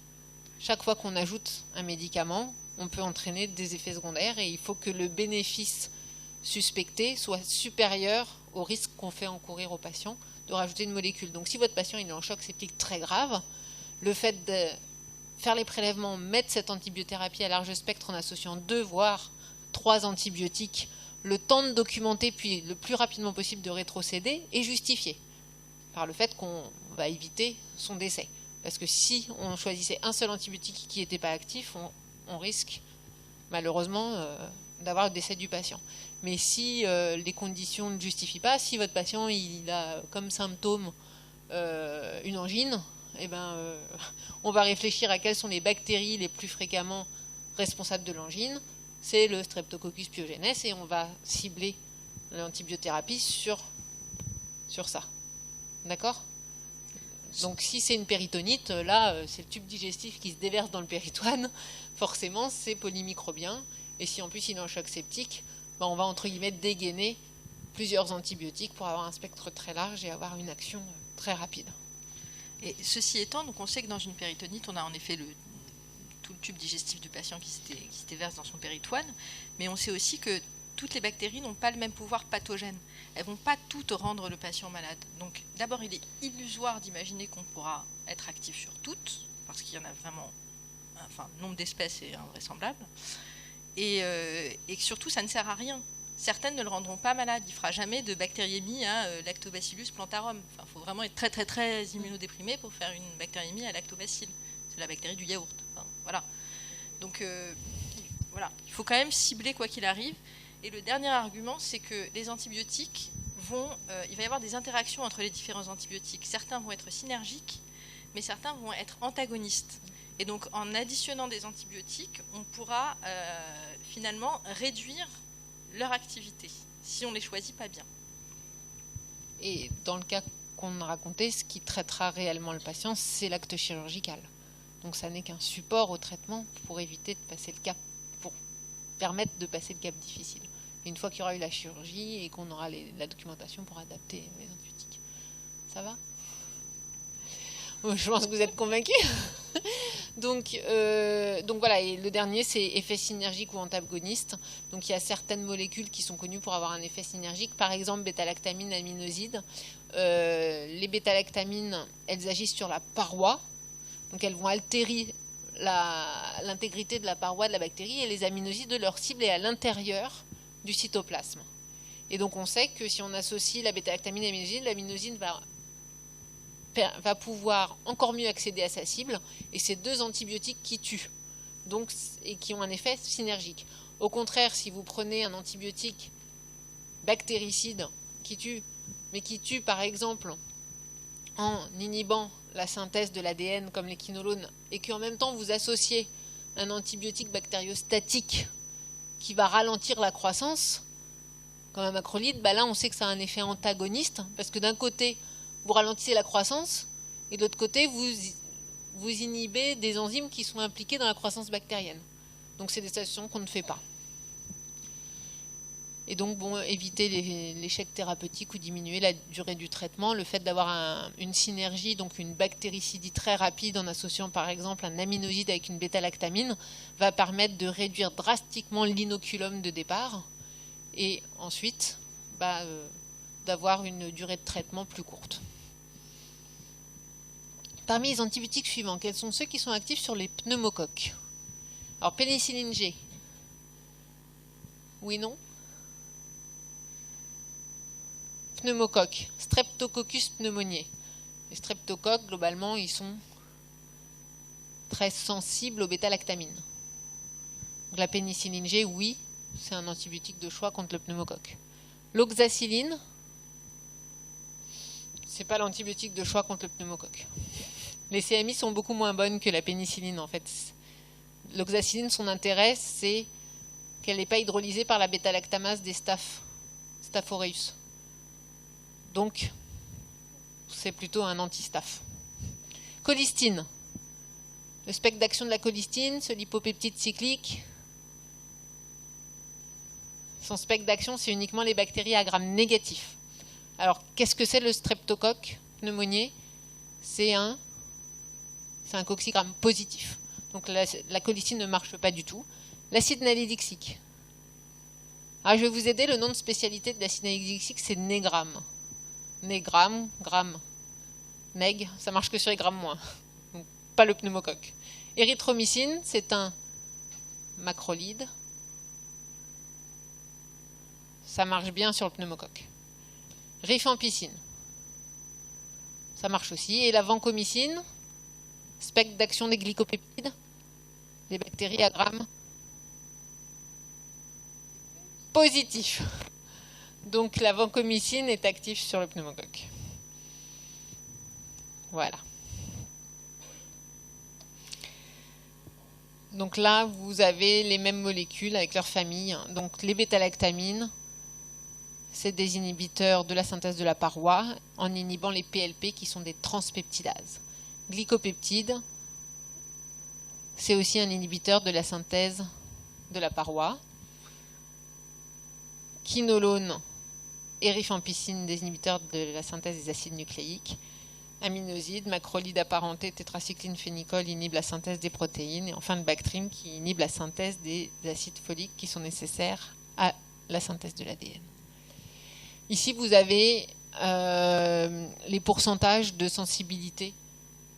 Chaque fois qu'on ajoute un médicament, on peut entraîner des effets secondaires et il faut que le bénéfice suspecté soit supérieur au risque qu'on fait encourir au patient de rajouter une molécule. Donc si votre patient est en choc septique très grave, le fait de faire les prélèvements, mettre cette antibiothérapie à large spectre en associant 2 voire 3 antibiotiques, le temps de documenter puis le plus rapidement possible de rétrocéder est justifié par le fait qu'on va éviter son décès. Parce que si on choisissait un seul antibiotique qui n'était pas actif, on risque malheureusement d'avoir le décès du patient. Mais si les conditions ne justifient pas, si votre patient il a comme symptôme une angine, eh ben, on va réfléchir à quelles sont les bactéries les plus fréquemment responsables de l'angine. C'est le Streptococcus pyogenes et on va cibler l'antibiothérapie sur ça. D'accord ? Donc si c'est une péritonite, là c'est le tube digestif qui se déverse dans le péritoine, forcément c'est polymicrobien. Et si en plus il est en choc septique, ben, on va entre guillemets dégainer plusieurs antibiotiques pour avoir un spectre très large et avoir une action très rapide. Et ceci étant, donc on sait que dans une péritonite, on a en effet tout le tube digestif du patient qui se déverse dans son péritoine, mais on sait aussi que toutes les bactéries n'ont pas le même pouvoir pathogène. Elles ne vont pas toutes rendre le patient malade. Donc d'abord, il est illusoire d'imaginer qu'on pourra être actif sur toutes, parce qu'il y en a vraiment, enfin, le nombre d'espèces est invraisemblable, et que surtout, ça ne sert à rien. Certaines ne le rendront pas malade. Il ne fera jamais de bactériémie à Lactobacillus plantarum. Enfin, faut vraiment être très très très immunodéprimé pour faire une bactériémie à lactobacille. C'est la bactérie du yaourt. Enfin, voilà. Donc voilà, il faut quand même cibler quoi qu'il arrive. Et le dernier argument, c'est que les antibiotiques il va y avoir des interactions entre les différents antibiotiques. Certains vont être synergiques, mais certains vont être antagonistes. Et donc en additionnant des antibiotiques, on pourra finalement réduire leur activité, si on ne les choisit pas bien. Et dans le cas qu'on a raconté, ce qui traitera réellement le patient, c'est l'acte chirurgical. Donc ça n'est qu'un support au traitement pour éviter de passer le cap, pour permettre de passer le cap difficile. Et une fois qu'il y aura eu la chirurgie et qu'on aura la documentation pour adapter les antibiotiques. Ça va ? Je pense que vous êtes convaincus. Donc voilà, et le dernier c'est effet synergique ou antagoniste. Donc il y a certaines molécules qui sont connues pour avoir un effet synergique, par exemple bêta-lactamine, aminoside. Les bêta-lactamines, elles agissent sur la paroi, donc elles vont altérer l'intégrité de la paroi de la bactérie, et les aminosides, leur cible est à l'intérieur du cytoplasme. Et donc on sait que si on associe la bêta-lactamine et l'aminoside va pouvoir encore mieux accéder à sa cible, et c'est deux antibiotiques qui tuent, donc, et qui ont un effet synergique. Au contraire, si vous prenez un antibiotique bactéricide qui tue, mais qui tue par exemple en inhibant la synthèse de l'ADN comme les quinolones, et qu'en même temps vous associez un antibiotique bactériostatique qui va ralentir la croissance, comme un macrolide, bah là on sait que ça a un effet antagoniste, parce que d'un côté vous ralentissez la croissance, et de l'autre côté, vous inhibez des enzymes qui sont impliquées dans la croissance bactérienne. Donc c'est des stations qu'on ne fait pas. Et donc, bon, éviter l'échec thérapeutique ou diminuer la durée du traitement. Le fait d'avoir une synergie, donc une bactéricidie très rapide en associant par exemple un aminoside avec une bêta-lactamine, va permettre de réduire drastiquement l'inoculum de départ, et ensuite d'avoir une durée de traitement plus courte. Parmi les antibiotiques suivants, quels sont ceux qui sont actifs sur les pneumocoques? Alors, pénicilline G. Oui, non? Pneumocoque. Streptococcus pneumoniae. Les streptocoques, globalement, ils sont très sensibles aux bêta-lactamines. Donc, la pénicilline G, oui, c'est un antibiotique de choix contre le pneumocoque. L'oxacilline, c'est pas l'antibiotique de choix contre le pneumocoque. Les CMI sont beaucoup moins bonnes que la pénicilline en fait. L'oxacilline, son intérêt, c'est qu'elle n'est pas hydrolysée par la bêta-lactamase des Staph aureus. Donc, c'est plutôt un anti-staph. Colistine. Le spectre d'action de la colistine, ce lipopeptide cyclique. Son spectre d'action, c'est uniquement les bactéries à gram négatif. Alors, qu'est-ce que c'est le streptocoque pneumoniae? C'est un coccygramme positif. Donc la colistine ne marche pas du tout. L'acide nalidixique. Alors, je vais vous aider, le nom de spécialité de l'acide nalidixique, c'est négramme. Négramme, gramme. Neg, ça marche que sur les grammes moins. Donc, pas le pneumocoque. Érythromycine, c'est un macrolide. Ça marche bien sur le pneumocoque. Rifampicine, ça marche aussi. Et la vancomycine, spectre d'action des glycopeptides, les bactéries à gram positif. Donc la vancomycine est active sur le pneumocoque. Voilà. Donc là, vous avez les mêmes molécules avec leur famille. Donc les bêta-lactamines, c'est des inhibiteurs de la synthèse de la paroi en inhibant les PLP qui sont des transpeptidases. Glycopeptide, c'est aussi un inhibiteur de la synthèse de la paroi. Quinolone et rifampicine, des inhibiteurs de la synthèse des acides nucléiques. Aminosides, macrolides apparentés, tétracycline, phénicol inhibent la synthèse des protéines. Et enfin le Bactrim qui inhibe la synthèse des acides foliques qui sont nécessaires à la synthèse de l'ADN. Ici, vous avez les pourcentages de sensibilité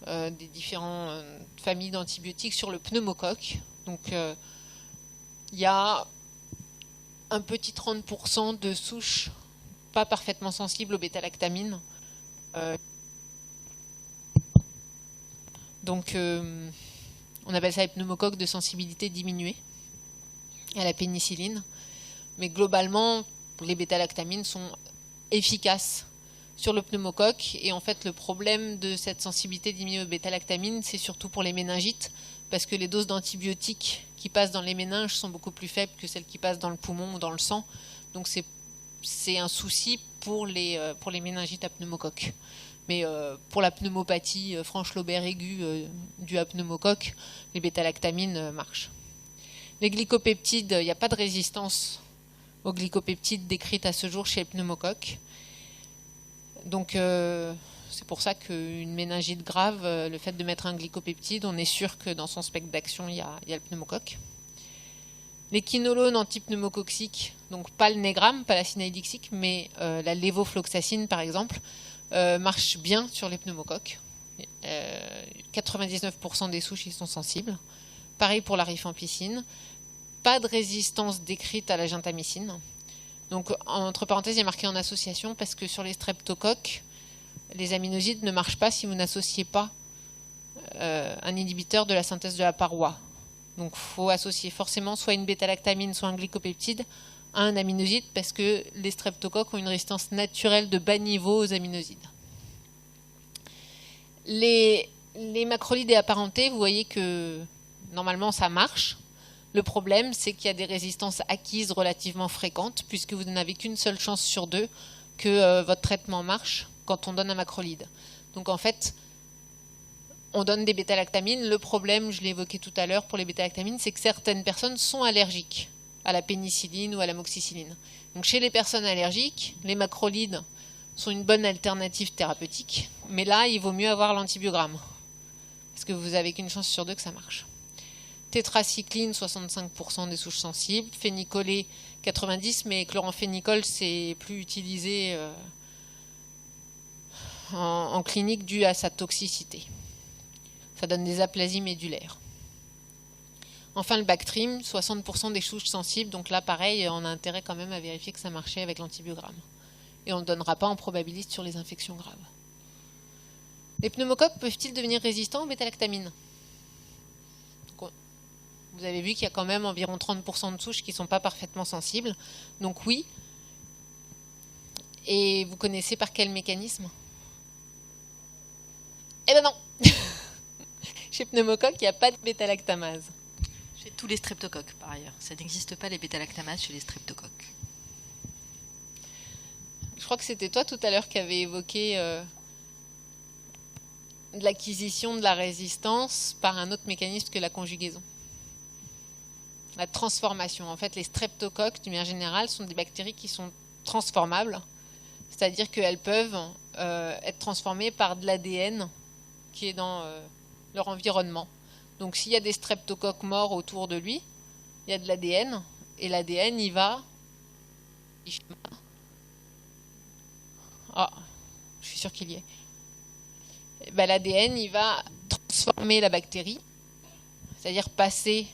des différentes familles d'antibiotiques sur le pneumocoque. Donc, il y a un petit 30% de souches pas parfaitement sensibles aux bêta-lactamines. Donc, on appelle ça les pneumocoques de sensibilité diminuée à la pénicilline. Mais globalement, les bêta-lactamines sont efficaces sur le pneumocoque. Et en fait, le problème de cette sensibilité diminuée aux bêta-lactamines, c'est surtout pour les méningites, parce que les doses d'antibiotiques qui passent dans les méninges sont beaucoup plus faibles que celles qui passent dans le poumon ou dans le sang. Donc c'est un souci pour les méningites à pneumocoque. Mais pour la pneumopathie franche-lobaire aiguë due à pneumocoque, les bêta-lactamines marchent. Les glycopeptides, il n'y a pas de résistance aux glycopeptides décrites à ce jour chez les pneumocoques. Donc c'est pour ça qu'une méningite grave, le fait de mettre un glycopeptide, on est sûr que dans son spectre d'action, il y a le pneumocoque. Les quinolones antipneumococciques, donc pas le Negram, pas la cinaidixique, mais la lévofloxacine par exemple, marche bien sur les pneumocoques. 99% des souches y sont sensibles. Pareil pour la rifampicine. Pas de résistance décrite à la gentamicine. Donc, entre parenthèses, il est marqué en association parce que sur les streptocoques, les aminosides ne marchent pas si vous n'associez pas un inhibiteur de la synthèse de la paroi. Donc, il faut associer forcément soit une bêta-lactamine, soit un glycopeptide à un aminoside parce que les streptocoques ont une résistance naturelle de bas niveau aux aminosides. Les macrolides et apparentés, vous voyez que normalement ça marche. Le problème, c'est qu'il y a des résistances acquises relativement fréquentes, puisque vous n'avez qu'une seule chance sur deux que votre traitement marche quand on donne un macrolide. Donc en fait, on donne des bêta-lactamines. Le problème, je l'ai évoqué tout à l'heure pour les bêta-lactamines, c'est que certaines personnes sont allergiques à la pénicilline ou à l'amoxicilline. Donc chez les personnes allergiques, les macrolides sont une bonne alternative thérapeutique, mais là, il vaut mieux avoir l'antibiogramme, parce que vous n'avez qu'une chance sur deux que ça marche. Tétracycline, 65% des souches sensibles. Phénicolé, 90%, mais chloramphénicol, c'est plus utilisé en clinique dû à sa toxicité. Ça donne des aplasies médulaires. Enfin, le Bactrim, 60% des souches sensibles. Donc là, pareil, on a intérêt quand même à vérifier que ça marchait avec l'antibiogramme. Et on ne le donnera pas en probabiliste sur les infections graves. Les pneumocoques peuvent-ils devenir résistants aux bêta-lactamines ? Vous avez vu qu'il y a quand même environ 30% de souches qui ne sont pas parfaitement sensibles. Donc oui. Et vous connaissez par quel mécanisme ? Eh ben non. Chez pneumocoque, il n'y a pas de bêta-lactamase. Chez tous les streptocoques, par ailleurs. Ça n'existe pas les bêta-lactamases chez les streptocoques. Je crois que c'était toi tout à l'heure qui avait évoqué l'acquisition de la résistance par un autre mécanisme que la conjugaison. La transformation. En fait, les streptocoques, d'une manière générale, sont des bactéries qui sont transformables. C'est-à-dire qu'elles peuvent être transformées par de l'ADN qui est dans leur environnement. Donc, s'il y a des streptocoques morts autour de lui, il y a de l'ADN. Et l'ADN, il va... Ah, je suis sûre qu'il y est. Ben, l'ADN, il va transformer la bactérie, c'est-à-dire passer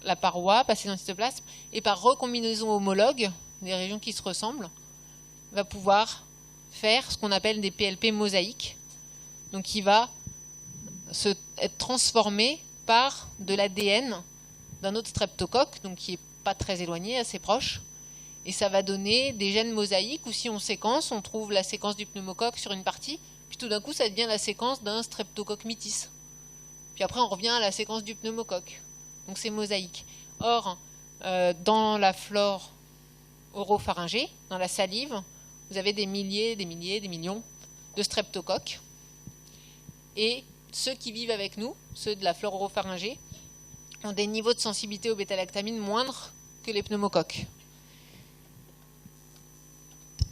la paroi, passer dans le cytoplasme, et par recombinaison homologue, des régions qui se ressemblent, va pouvoir faire ce qu'on appelle des PLP mosaïques. Donc il va être transformé par de l'ADN d'un autre streptocoque, donc qui n'est pas très éloigné, assez proche, Et ça va donner des gènes mosaïques où si on séquence, on trouve la séquence du pneumocoque sur une partie, puis tout d'un coup ça devient la séquence d'un streptocoque mitis. Puis après on revient à la séquence du pneumocoque. Donc c'est mosaïque. Or, dans la flore oropharyngée, dans la salive, vous avez des milliers, des millions de streptocoques. Et ceux qui vivent avec nous, ceux de la flore oropharyngée, ont des niveaux de sensibilité aux bêta-lactamines moindres que les pneumocoques.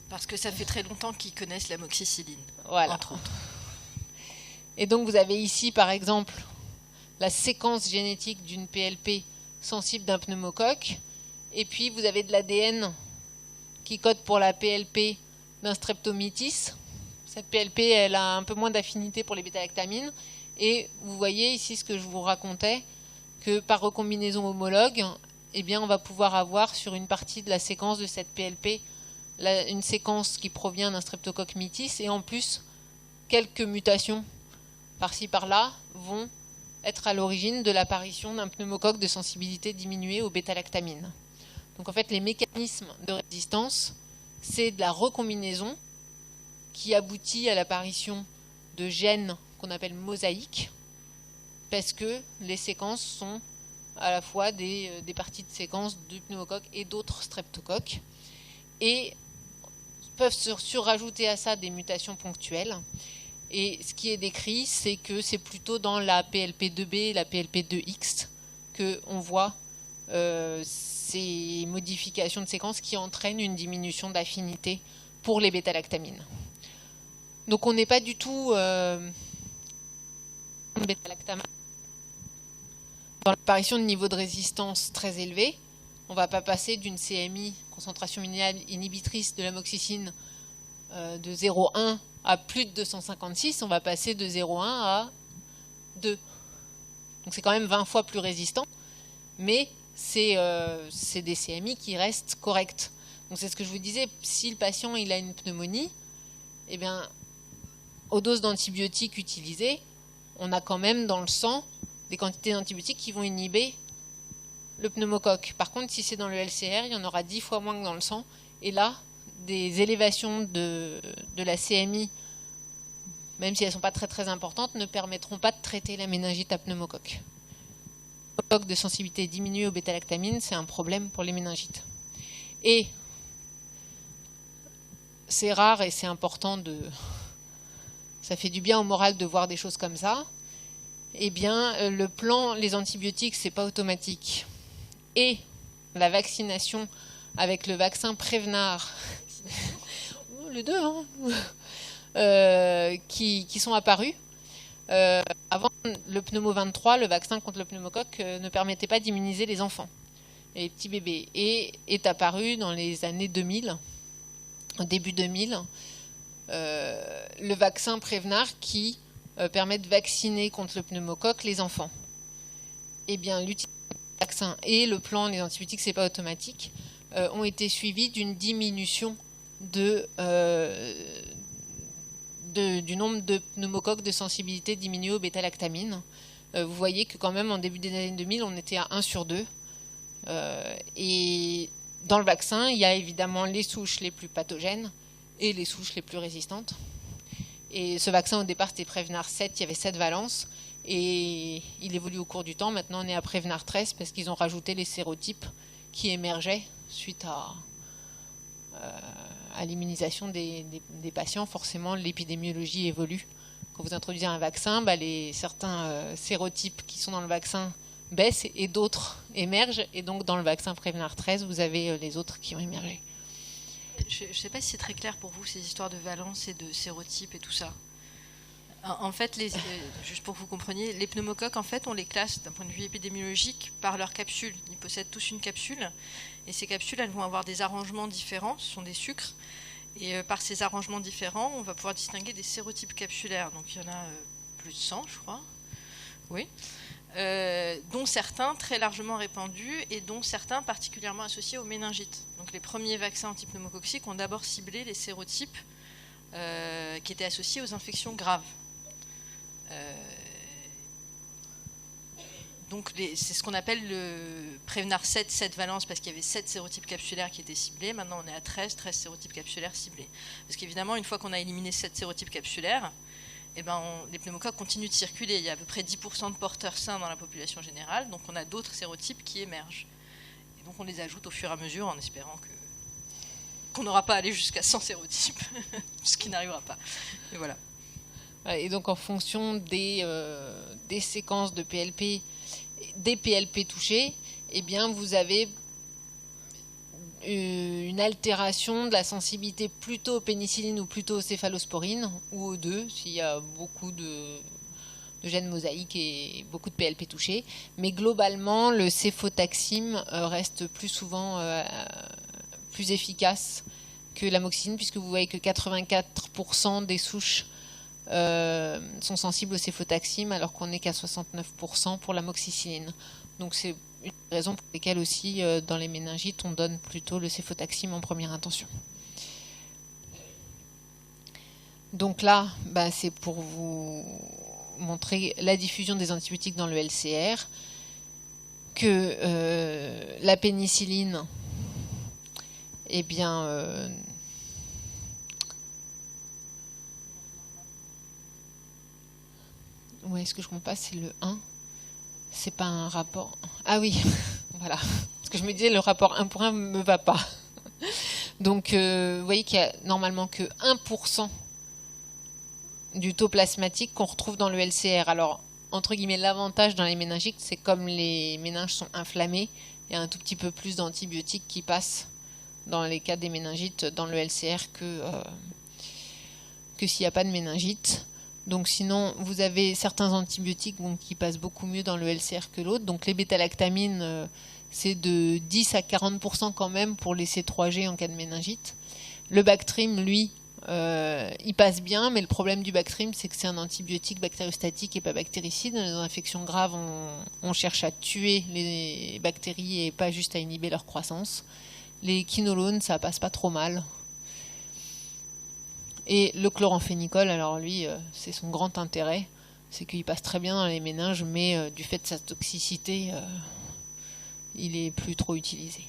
Parce que ça fait très longtemps qu'ils connaissent l'amoxicilline, voilà. Entre autres. Et donc vous avez ici, par exemple, la séquence génétique d'une PLP sensible d'un pneumocoque. Et puis vous avez de l'ADN qui code pour la PLP d'un streptomyces. Cette PLP, elle a un peu moins d'affinité pour les bêta-lactamines. Et vous voyez ici ce que je vous racontais, que par recombinaison homologue, eh bien, on va pouvoir avoir sur une partie de la séquence de cette PLP une séquence qui provient d'un streptocoque mitis, et en plus, quelques mutations par-ci par-là vont être à l'origine de l'apparition d'un pneumocoque de sensibilité diminuée aux bêta-lactamines. Donc en fait, les mécanismes de résistance, c'est de la recombinaison qui aboutit à l'apparition de gènes qu'on appelle mosaïques, parce que les séquences sont à la fois des parties de séquence du pneumocoque et d'autres streptocoques, et peuvent surajouter à ça des mutations ponctuelles. Et ce qui est décrit, c'est que c'est plutôt dans la PLP2B et la PLP2X qu'on voit ces modifications de séquence qui entraînent une diminution d'affinité pour les bêta-lactamines. Donc on n'est pas du tout bêta-lactamine dans l'apparition de niveaux de résistance très élevés. On ne va pas passer d'une CMI, concentration minimale inhibitrice de l'amoxicilline, de 0,1 à plus de 256. On va passer de 0,1 à 2. Donc c'est quand même 20 fois plus résistant, mais c'est des CMI qui restent corrects. Donc c'est ce que je vous disais, si le patient il a une pneumonie, eh bien, aux doses d'antibiotiques utilisées, on a quand même dans le sang des quantités d'antibiotiques qui vont inhiber le pneumocoque. Par contre, si c'est dans le LCR, il y en aura 10 fois moins que dans le sang. Et là, des élévations de la CMI, même si elles ne sont pas très très importantes, ne permettront pas de traiter la méningite à pneumocoque. Le pneumocoque de sensibilité diminuée aux bêta-lactamines, c'est un problème pour les méningites. Et c'est rare et c'est important ça fait du bien au moral de voir des choses comme ça. Eh bien, le plan, les antibiotiques, c'est pas automatique. Et la vaccination avec le vaccin Prevnar, les deux, hein, qui sont apparus. Avant le pneumo 23, le vaccin contre le pneumocoque ne permettait pas d'immuniser les enfants, les petits bébés, et est apparu dans les années 2000, au début 2000, le vaccin Prevnar qui permet de vacciner contre le pneumocoque les enfants. Eh bien, l'utilisation du vaccin et le plan des antibiotiques, c'est pas automatique, ont été suivis d'une diminution du nombre de pneumocoques de sensibilité diminuée aux bêta-lactamines. Vous voyez que quand même en début des années 2000, on était à 1 sur 2. Et dans le vaccin, il y a évidemment les souches les plus pathogènes et les souches les plus résistantes. Et ce vaccin, au départ, c'était Prevnar 7, il y avait 7 valences. Et il évolue au cours du temps. Maintenant, on est à Prevnar 13 parce qu'ils ont rajouté les sérotypes qui émergeaient suite à l'immunisation des patients. Forcément, l'épidémiologie évolue. Quand vous introduisez un vaccin, certains sérotypes qui sont dans le vaccin baissent et d'autres émergent. Et donc, dans le vaccin Prevnar 13, vous avez les autres qui ont émergé. Je ne sais pas si c'est très clair pour vous, ces histoires de valence et de sérotypes et tout ça. En fait, juste pour que vous compreniez, les pneumocoques, en fait, on les classe d'un point de vue épidémiologique par leurs capsules. Ils possèdent tous une capsule. Et ces capsules, elles vont avoir des arrangements différents. Ce sont des sucres. Et par ces arrangements différents, on va pouvoir distinguer des sérotypes capsulaires. Donc, il y en a plus de 100, je crois. Oui. Dont certains très largement répandus et dont certains particulièrement associés aux méningites. Donc les premiers vaccins antipneumococciques ont d'abord ciblé les sérotypes qui étaient associés aux infections graves. Donc c'est ce qu'on appelle le Prévenir 7, 7 valences, parce qu'il y avait 7 sérotypes capsulaires qui étaient ciblés. Maintenant, on est à 13 sérotypes capsulaires ciblés. Parce qu'évidemment, une fois qu'on a éliminé 7 sérotypes capsulaires, eh ben, les pneumocoques continuent de circuler. Il y a à peu près 10% de porteurs sains dans la population générale, donc on a d'autres sérotypes qui émergent. Et donc on les ajoute au fur et à mesure en espérant qu'on n'aura pas à aller jusqu'à 100 sérotypes, ce qui n'arrivera pas. Et voilà. Et donc en fonction des séquences de PLP, des PLP touchés, eh bien vous avez une altération de la sensibilité plutôt aux pénicillines ou plutôt aux céphalosporines, ou aux deux, s'il y a beaucoup de gènes mosaïques et beaucoup de PLP touchés. Mais globalement, le céphotaxime reste plus souvent plus efficace que l'amoxicilline, puisque vous voyez que 84% des souches sont sensibles au céphotaxime, alors qu'on n'est qu'à 69% pour l'amoxicilline. Donc c'est une raison pour lesquelles aussi dans les méningites on donne plutôt le céphotaxime en première intention. Donc là, c'est pour vous montrer la diffusion des antibiotiques dans le LCR, que la pénicilline, eh bien, où est-ce que je compte pas, c'est le 1. C'est pas un rapport. Ah oui, voilà. Parce que je me disais, le rapport 1 pour 1 ne me va pas. Donc, vous voyez qu'il y a normalement que 1% du taux plasmatique qu'on retrouve dans le LCR. Alors, entre guillemets, l'avantage dans les méningites, c'est comme les méninges sont inflammés, il y a un tout petit peu plus d'antibiotiques qui passent dans les cas des méningites dans le LCR que s'il n'y a pas de méningite. Donc sinon, vous avez certains antibiotiques qui passent beaucoup mieux dans le LCR que l'autre. Donc les bêta-lactamines, c'est de 10 à 40% quand même pour les C3G en cas de méningite. Le Bactrim, lui, il passe bien, mais le problème du Bactrim, c'est que c'est un antibiotique bactériostatique et pas bactéricide. Dans les infections graves, on cherche à tuer les bactéries et pas juste à inhiber leur croissance. Les quinolones, ça passe pas trop mal. Et le chloramphénicol, alors lui, c'est son grand intérêt, c'est qu'il passe très bien dans les méninges, mais du fait de sa toxicité, il est plus trop utilisé.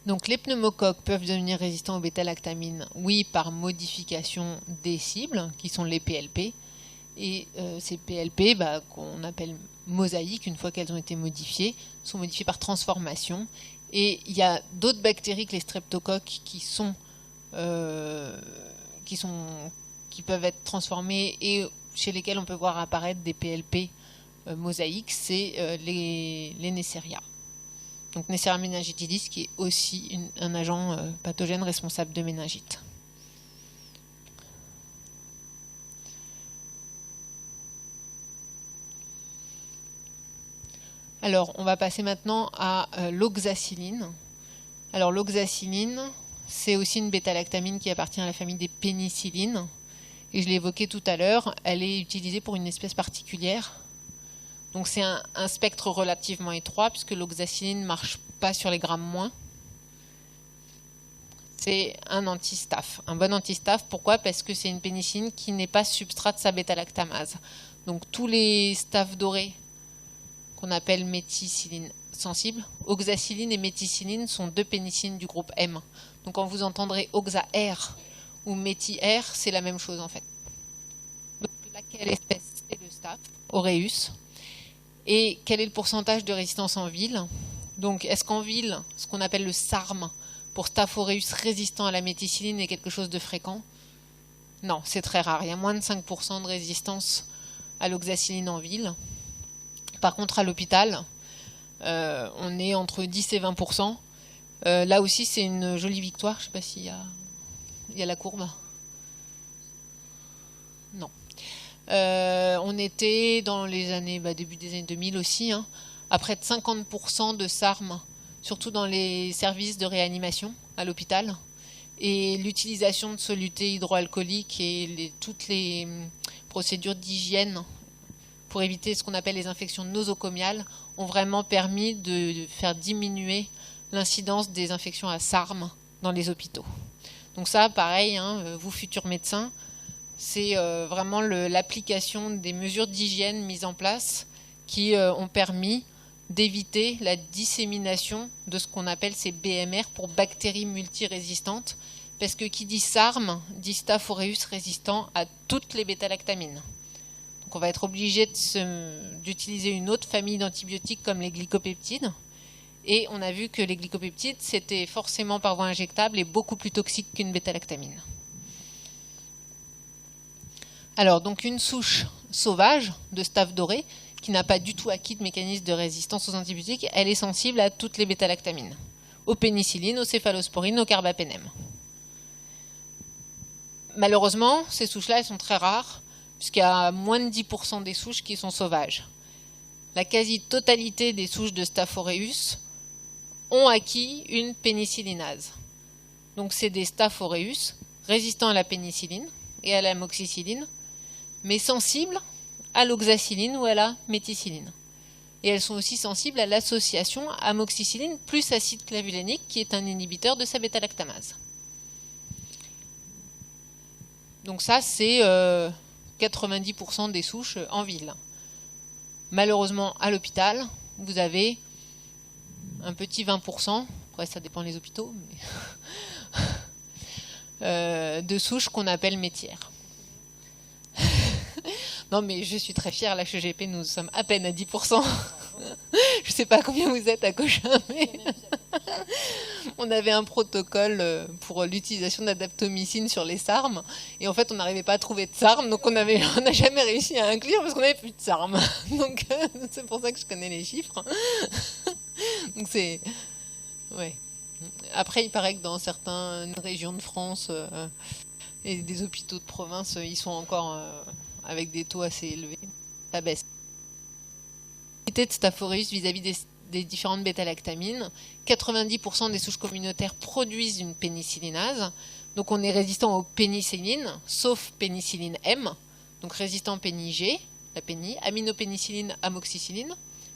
Donc les pneumocoques peuvent devenir résistants aux bêta-lactamines, oui, par modification des cibles, qui sont les PLP. Et ces PLP, qu'on appelle mosaïques, une fois qu'elles ont été modifiées, sont modifiées par transformation. Et il y a d'autres bactéries que les streptocoques qui peuvent être transformées et chez lesquelles on peut voir apparaître des PLP mosaïques, c'est les Neisseria. Donc Neisseria meningitidis, qui est aussi un agent pathogène responsable de méningite. Alors, on va passer maintenant à l'oxacilline. Alors, l'oxacilline, c'est aussi une bêta-lactamine qui appartient à la famille des pénicillines. Et je l'ai évoqué tout à l'heure, elle est utilisée pour une espèce particulière. Donc c'est un spectre relativement étroit, puisque l'oxacilline ne marche pas sur les grammes moins. C'est un anti-staph. Un bon anti-staph, pourquoi? Parce que c'est une pénicilline qui n'est pas substrat de sa bêta-lactamase. Donc tous les staphes dorés qu'on appelle méthicilline sensibles, oxacilline et méthicilline sont deux pénicillines du groupe M. Donc quand vous entendrez oxa-R ou méthi-R, c'est la même chose en fait. Donc laquelle espèce c'est le staph aureus? Et quel est le pourcentage de résistance en ville? Donc est-ce qu'en ville, ce qu'on appelle le SARM pour Staph aureus résistant à la méthicilline est quelque chose de fréquent? Non, c'est très rare. Il y a moins de 5% de résistance à l'oxacilline en ville. Par contre, à l'hôpital, on est entre 10 et 20%. Là aussi, c'est une jolie victoire. Je ne sais pas s'il y a la courbe. Non. On était dans les années, début des années 2000 aussi, à près de 50% de SARM, surtout dans les services de réanimation à l'hôpital. Et l'utilisation de solutés hydroalcooliques et toutes les procédures d'hygiène pour éviter ce qu'on appelle les infections nosocomiales ont vraiment permis de faire diminuer l'incidence des infections à SARM dans les hôpitaux. Donc ça, pareil, vous futurs médecins, c'est vraiment l'application des mesures d'hygiène mises en place qui ont permis d'éviter la dissémination de ce qu'on appelle ces BMR pour bactéries multirésistantes, parce que qui dit SARM dit Staph aureus résistant à toutes les bêta-lactamines. Donc on va être obligé d'utiliser une autre famille d'antibiotiques comme les glycopeptides, et on a vu que les glycopeptides c'était forcément par voie injectable et beaucoup plus toxique qu'une bêta-lactamine. Alors donc une souche sauvage de Staph doré qui n'a pas du tout acquis de mécanisme de résistance aux antibiotiques, elle est sensible à toutes les bêta-lactamines, aux pénicillines, aux céphalosporines, aux carbapénèmes. Malheureusement, ces souches-là, elles sont très rares, puisqu'il y a moins de 10% des souches qui sont sauvages. La quasi-totalité des souches de Staph aureus ont acquis une pénicillinase. Donc c'est des Staph aureus résistants à la pénicilline et à l'amoxicilline, mais sensibles à l'oxacilline ou à la méticilline. Et elles sont aussi sensibles à l'association amoxicilline plus acide clavulénique qui est un inhibiteur de sa bêta-lactamase. Donc ça, c'est 90% des souches en ville. Malheureusement, à l'hôpital, vous avez un petit 20%, après ça dépend des hôpitaux, mais de souches qu'on appelle métières. Non, mais je suis très fière, la HEGP, nous sommes à peine à 10%. Je ne sais pas combien vous êtes à Cochin, mais on avait un protocole pour l'utilisation d'adaptomycine sur les SARM, et en fait, on n'arrivait pas à trouver de SARM, donc on n'a jamais réussi à inclure parce qu'on n'avait plus de SARM. Donc, c'est pour ça que je connais les chiffres. Donc, c'est... Ouais. Après, il paraît que dans certaines régions de France et des hôpitaux de province, ils sont encore... avec des taux assez élevés, ça baisse. De Staph aureus vis-à-vis des différentes bêta-lactamines, 90% des souches communautaires produisent une pénicillinase, donc on est résistant aux pénicillines, sauf pénicilline M, donc résistant PNIG, la péni, aminopénicilline, amoxicilline,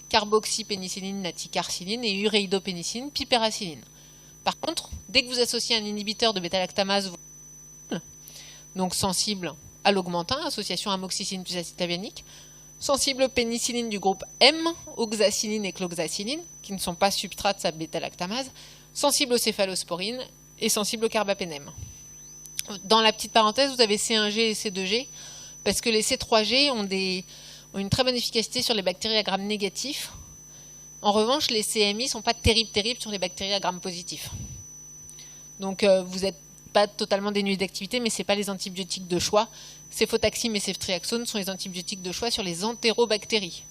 carboxypénicilline, naticarciline et uréidopénicilline, piperacilline. Par contre, dès que vous associez un inhibiteur de bêta-lactamase, donc sensible à l'augmentin, association amoxicilline plus acide clavulénique, sensible aux pénicillines du groupe M, oxacilline et cloxacilline, qui ne sont pas substrats de sa bêta-lactamase, sensible aux céphalosporines et sensible au carbapénème. Dans la petite parenthèse, vous avez C1G et C2G, parce que les C3G ont une très bonne efficacité sur les bactéries à gram négatif. En revanche, les CMI ne sont pas terribles sur les bactéries à gram positif. Donc vous n'êtes pas totalement dénués d'activité, mais ce n'est pas les antibiotiques de choix. Céphotaxime et ceftriaxone sont les antibiotiques de choix sur les entérobactéries.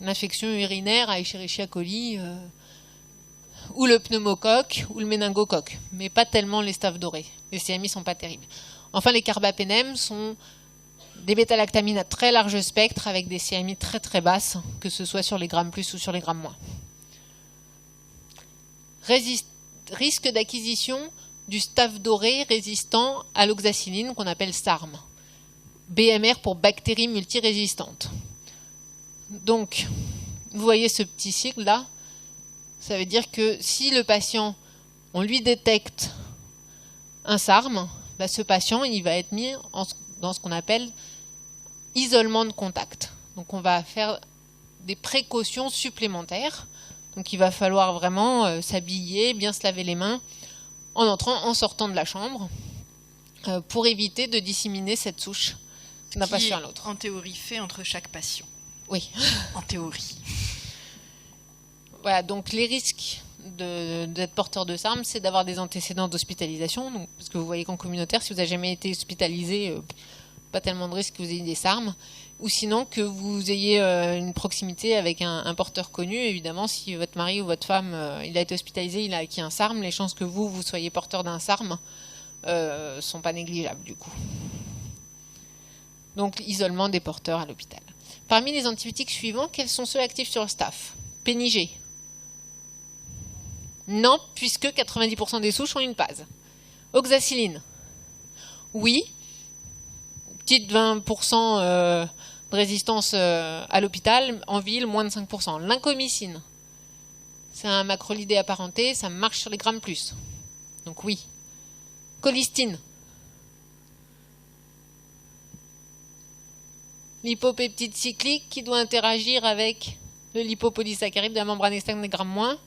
L'infection urinaire à Escherichia coli, ou le pneumocoque, ou le méningocoque, mais pas tellement les Staph dorés. Les CMI ne sont pas terribles. Enfin, les carbapénèmes sont des bêta-lactamines à très large spectre avec des CMI très très basses, que ce soit sur les grammes plus ou sur les grammes moins. Risque d'acquisition du Staph doré résistant à l'oxacilline qu'on appelle SARM. BMR pour bactéries multirésistantes. Donc, vous voyez ce petit cycle là, ça veut dire que si le patient, on lui détecte un SARM, bah ce patient il va être mis dans ce qu'on appelle isolement de contact. Donc on va faire des précautions supplémentaires. Donc il va falloir vraiment s'habiller, bien se laver les mains, en entrant, en sortant de la chambre, pour éviter de disséminer cette souche d'un patient à l'autre. En théorie, fait entre chaque patient. Oui. En théorie. Voilà, donc les risques d'être porteur de SARM, c'est d'avoir des antécédents d'hospitalisation. Parce que vous voyez qu'en communautaire, si vous n'avez jamais été hospitalisé, pas tellement de risques que vous ayez des SARM. Ou sinon que vous ayez une proximité avec un porteur connu. Évidemment, si votre mari ou votre femme il a été hospitalisé, il a acquis un SARM, les chances que vous soyez porteur d'un SARM sont pas négligeables du coup. Donc isolement des porteurs à l'hôpital. Parmi les antibiotiques suivants, quels sont ceux actifs sur le staph? PNIG? Non, puisque 90% des souches ont une PASE. Oxacilline? Oui. Petite 20% de résistance à l'hôpital, en ville, moins de 5%. L'incomycine, c'est un macrolidé apparenté, ça marche sur les grammes plus. Donc oui. Colistine? lipopeptide cyclique qui doit interagir avec le lipopolysaccharide de la membrane externe des grammes moins.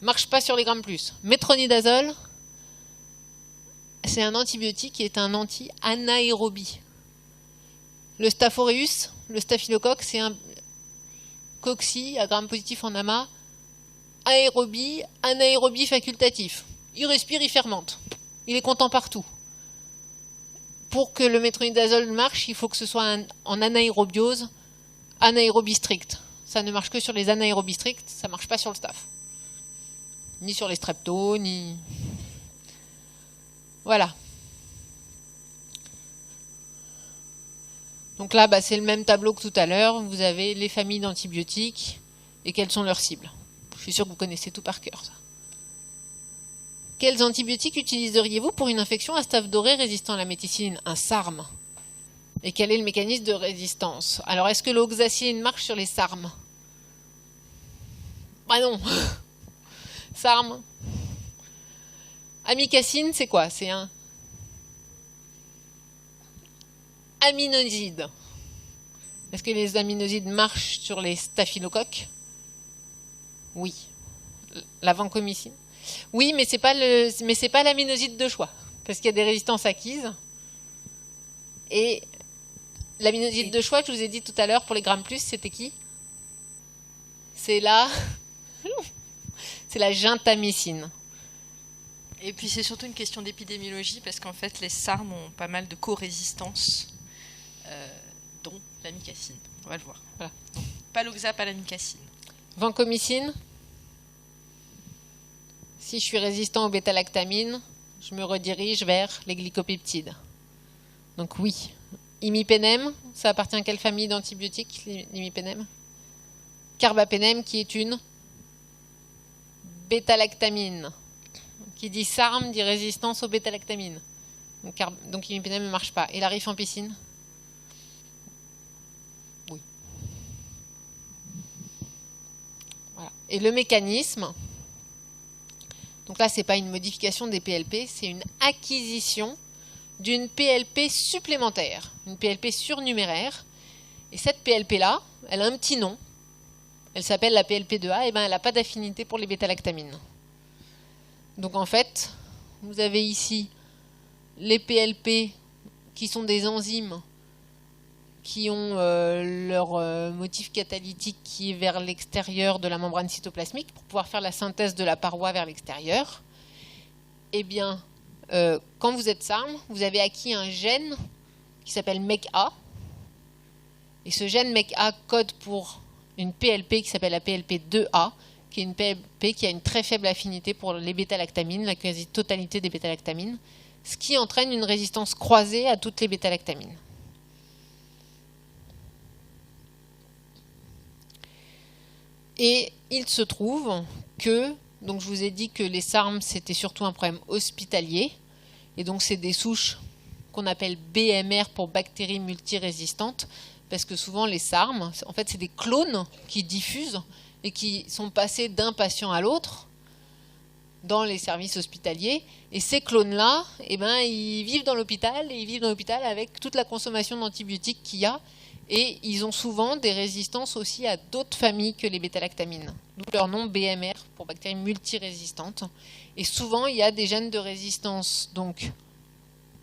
Marche pas sur les grammes plus. Métronidazole, c'est un antibiotique qui est un anti-anaérobie. Le Staph aureus, le staphylocoque, c'est un cocci à grammes positifs en amas, aérobie, anaérobie facultatif. Il respire, il fermente. Il est content partout. Pour que le métronidazole marche, il faut que ce soit en anaérobiose, anaérobie stricte. Ça ne marche que sur les anaérobies strictes, ça ne marche pas sur le staph. Ni sur les streptos, ni... Voilà. Donc là, c'est le même tableau que tout à l'heure. Vous avez les familles d'antibiotiques et quelles sont leurs cibles. Je suis sûr que vous connaissez tout par cœur, ça. Quels antibiotiques utiliseriez-vous pour une infection à staph doré résistant à la méticilline, un SARM? Et quel est le mécanisme de résistance? Alors, est-ce que l'oxacilline marche sur les SARM? Bah non. SARM. Amikacine, c'est quoi? C'est un aminoside. Est-ce que les aminosides marchent sur les staphylocoques? Oui. La vancomycine. Oui, mais c'est pas l'aminoside de choix, parce qu'il y a des résistances acquises. Et l'aminoside de choix, je vous ai dit tout à l'heure, pour les grammes plus, c'était qui? C'est la gentamicine. Et puis c'est surtout une question d'épidémiologie, parce qu'en fait les SARM ont pas mal de co-résistance, dont l'amicacine. On va le voir. Voilà. Donc, pas l'oxa, pas l'amicacine. Vancomycine. Si je suis résistant aux bêta-lactamines, je me redirige vers les glycopeptides. Donc oui. Imipenem, ça appartient à quelle famille d'antibiotiques, l'imipenem? Carbapénem, qui est une bêta-lactamine. Qui dit SARM, dit résistance aux bêta-lactamines. Donc imipenem ne marche pas. Et la rifampicine? Oui. Voilà. Et le mécanisme... Donc là, ce n'est pas une modification des PLP, c'est une acquisition d'une PLP supplémentaire, une PLP surnuméraire. Et cette PLP-là, elle a un petit nom. Elle s'appelle la PLP2A, et elle n'a pas d'affinité pour les bêta-lactamines. Donc en fait, vous avez ici les PLP qui sont des enzymes qui ont leur motif catalytique qui est vers l'extérieur de la membrane cytoplasmique pour pouvoir faire la synthèse de la paroi vers l'extérieur. Eh bien, quand vous êtes SARM, vous avez acquis un gène qui s'appelle MECA. Et ce gène MECA code pour une PLP qui s'appelle la PLP2A, qui est une PLP qui a une très faible affinité pour les bêta-lactamines, la quasi-totalité des bêta-lactamines, ce qui entraîne une résistance croisée à toutes les bêta-lactamines. Et il se trouve que, donc je vous ai dit que les SARM c'était surtout un problème hospitalier, et donc c'est des souches qu'on appelle BMR pour bactéries multirésistantes, parce que souvent les SARM, en fait c'est des clones qui diffusent et qui sont passés d'un patient à l'autre dans les services hospitaliers, et ces clones-là, eh ben, ils vivent dans l'hôpital, et ils vivent dans l'hôpital avec toute la consommation d'antibiotiques qu'il y a. Et ils ont souvent des résistances aussi à d'autres familles que les bêta-lactamines. D'où leur nom BMR pour bactéries multirésistantes. Et souvent, il y a des gènes de résistance donc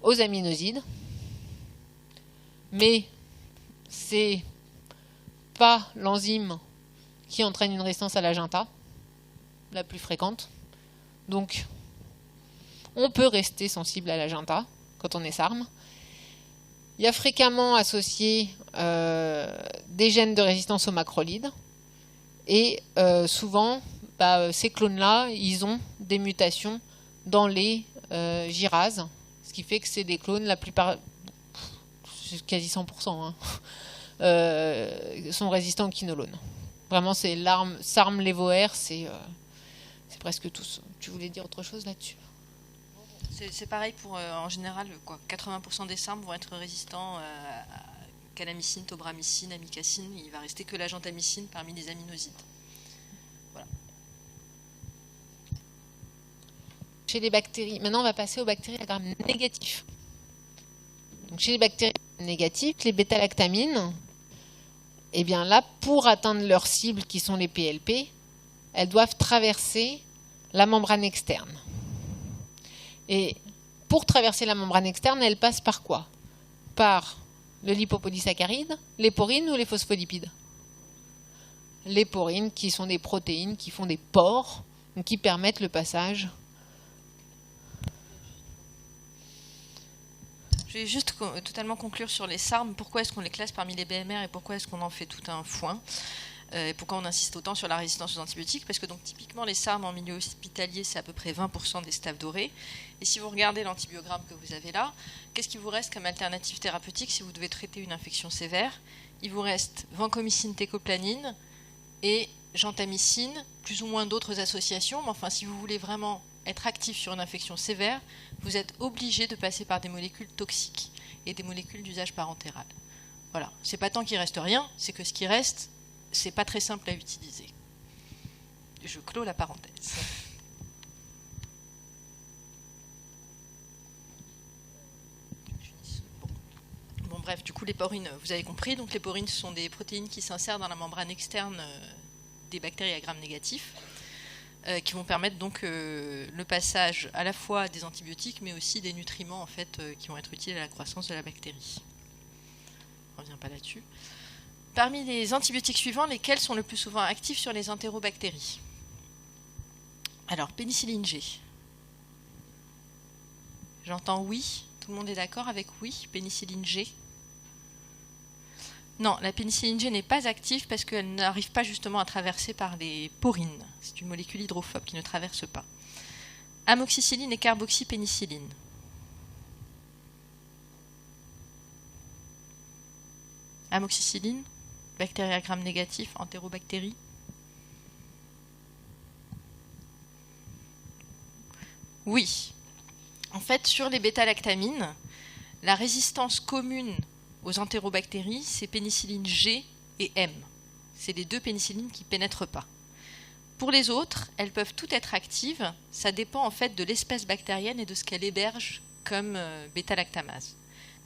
aux aminosides. Mais c'est pas l'enzyme qui entraîne une résistance à la GINTA, la plus fréquente. Donc, on peut rester sensible à la GINTA quand on est SARM. Il y a fréquemment associé des gènes de résistance aux macrolides. Et souvent, ces clones-là, ils ont des mutations dans les girases. Ce qui fait que c'est des clones, la plupart, quasi 100%, sont résistants au quinolone. Vraiment, c'est l'arme SARM lévoaire, c'est presque tous. Tu voulais dire autre chose là-dessus? C'est pareil pour, en général, 80% des SARM vont être résistants à calamicine, tobramycine, amicacine. Il va rester que la gentamicine parmi les aminosides. Voilà. Chez les bactéries, maintenant on va passer aux bactéries à grammes négatifs. Donc chez les bactéries négatifs, les bêta-lactamines, eh bien là, pour atteindre leur cible qui sont les PLP, elles doivent traverser la membrane externe. Et pour traverser la membrane externe, elles passent par quoi? Par le lipopolysaccharide, les porines ou les phospholipides? Les porines, qui sont des protéines qui font des pores, qui permettent le passage. Je vais juste totalement conclure sur les SARM. Pourquoi est-ce qu'on les classe parmi les BMR et pourquoi est-ce qu'on en fait tout un foin? Et pourquoi on insiste autant sur la résistance aux antibiotiques? Parce que donc typiquement les SARM en milieu hospitalier, c'est à peu près 20% des staphes dorées. Et si vous regardez l'antibiogramme que vous avez là, qu'est-ce qui vous reste comme alternative thérapeutique si vous devez traiter une infection sévère? Il vous reste vancomycine, tecoplanine et gentamicine, plus ou moins d'autres associations. Mais enfin, si vous voulez vraiment être actif sur une infection sévère, vous êtes obligé de passer par des molécules toxiques et des molécules d'usage parentéral. Voilà, c'est pas tant qu'il reste rien, c'est que ce qui reste, c'est pas très simple à utiliser. Je clôt la parenthèse. Bon, bref, du coup les porines, vous avez compris, donc les porines sont des protéines qui s'insèrent dans la membrane externe des bactéries à gram négatif, qui vont permettre donc le passage à la fois des antibiotiques mais aussi des nutriments en fait qui vont être utiles à la croissance de la bactérie. On ne revient pas là-dessus. Parmi les antibiotiques suivants, lesquels sont le plus souvent actifs sur les entérobactéries? Alors, pénicilline G. J'entends oui. Tout le monde est d'accord avec oui, pénicilline G? Non, la pénicilline G n'est pas active parce qu'elle n'arrive pas justement à traverser par les porines. C'est une molécule hydrophobe qui ne traverse pas. Amoxicilline et carboxypénicilline. Amoxicilline, bactéries à gram négatif, entérobactéries. Oui. En fait, sur les bêta-lactamines, la résistance commune aux entérobactéries, c'est pénicilline G et M. C'est les deux pénicillines qui ne pénètrent pas. Pour les autres, elles peuvent toutes être actives. Ça dépend en fait de l'espèce bactérienne et de ce qu'elle héberge comme bêta-lactamase.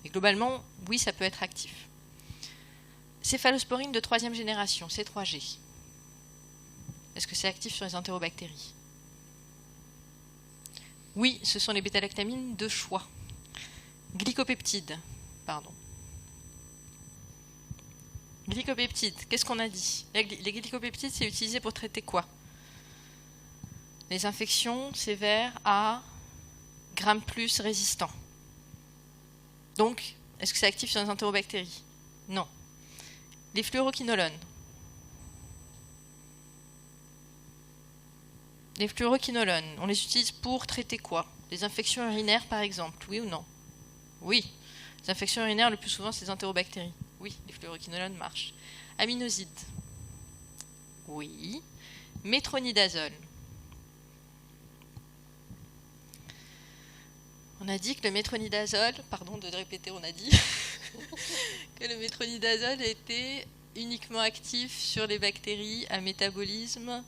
Mais globalement, oui, ça peut être actif. Céphalosporine de 3e génération, C3G. Est-ce que c'est actif sur les entérobactéries? Oui, ce sont les bêta-lactamines de choix. Glycopeptides, pardon. Glycopeptides, qu'est-ce qu'on a dit? Les glycopeptides, c'est utilisé pour traiter quoi? Les infections sévères à Gram+ résistants. Donc, est-ce que c'est actif sur les entérobactéries? Non. Les fluoroquinolones. Les fluoroquinolones, on les utilise pour traiter quoi? Les infections urinaires, par exemple, oui ou non? Oui. Les infections urinaires, le plus souvent, c'est les entérobactéries. Oui, les fluoroquinolones marchent. Aminosides. Oui. Métronidazole. On a dit que le métronidazole, pardon de répéter, on a dit que le métronidazole était uniquement actif sur les bactéries à métabolisme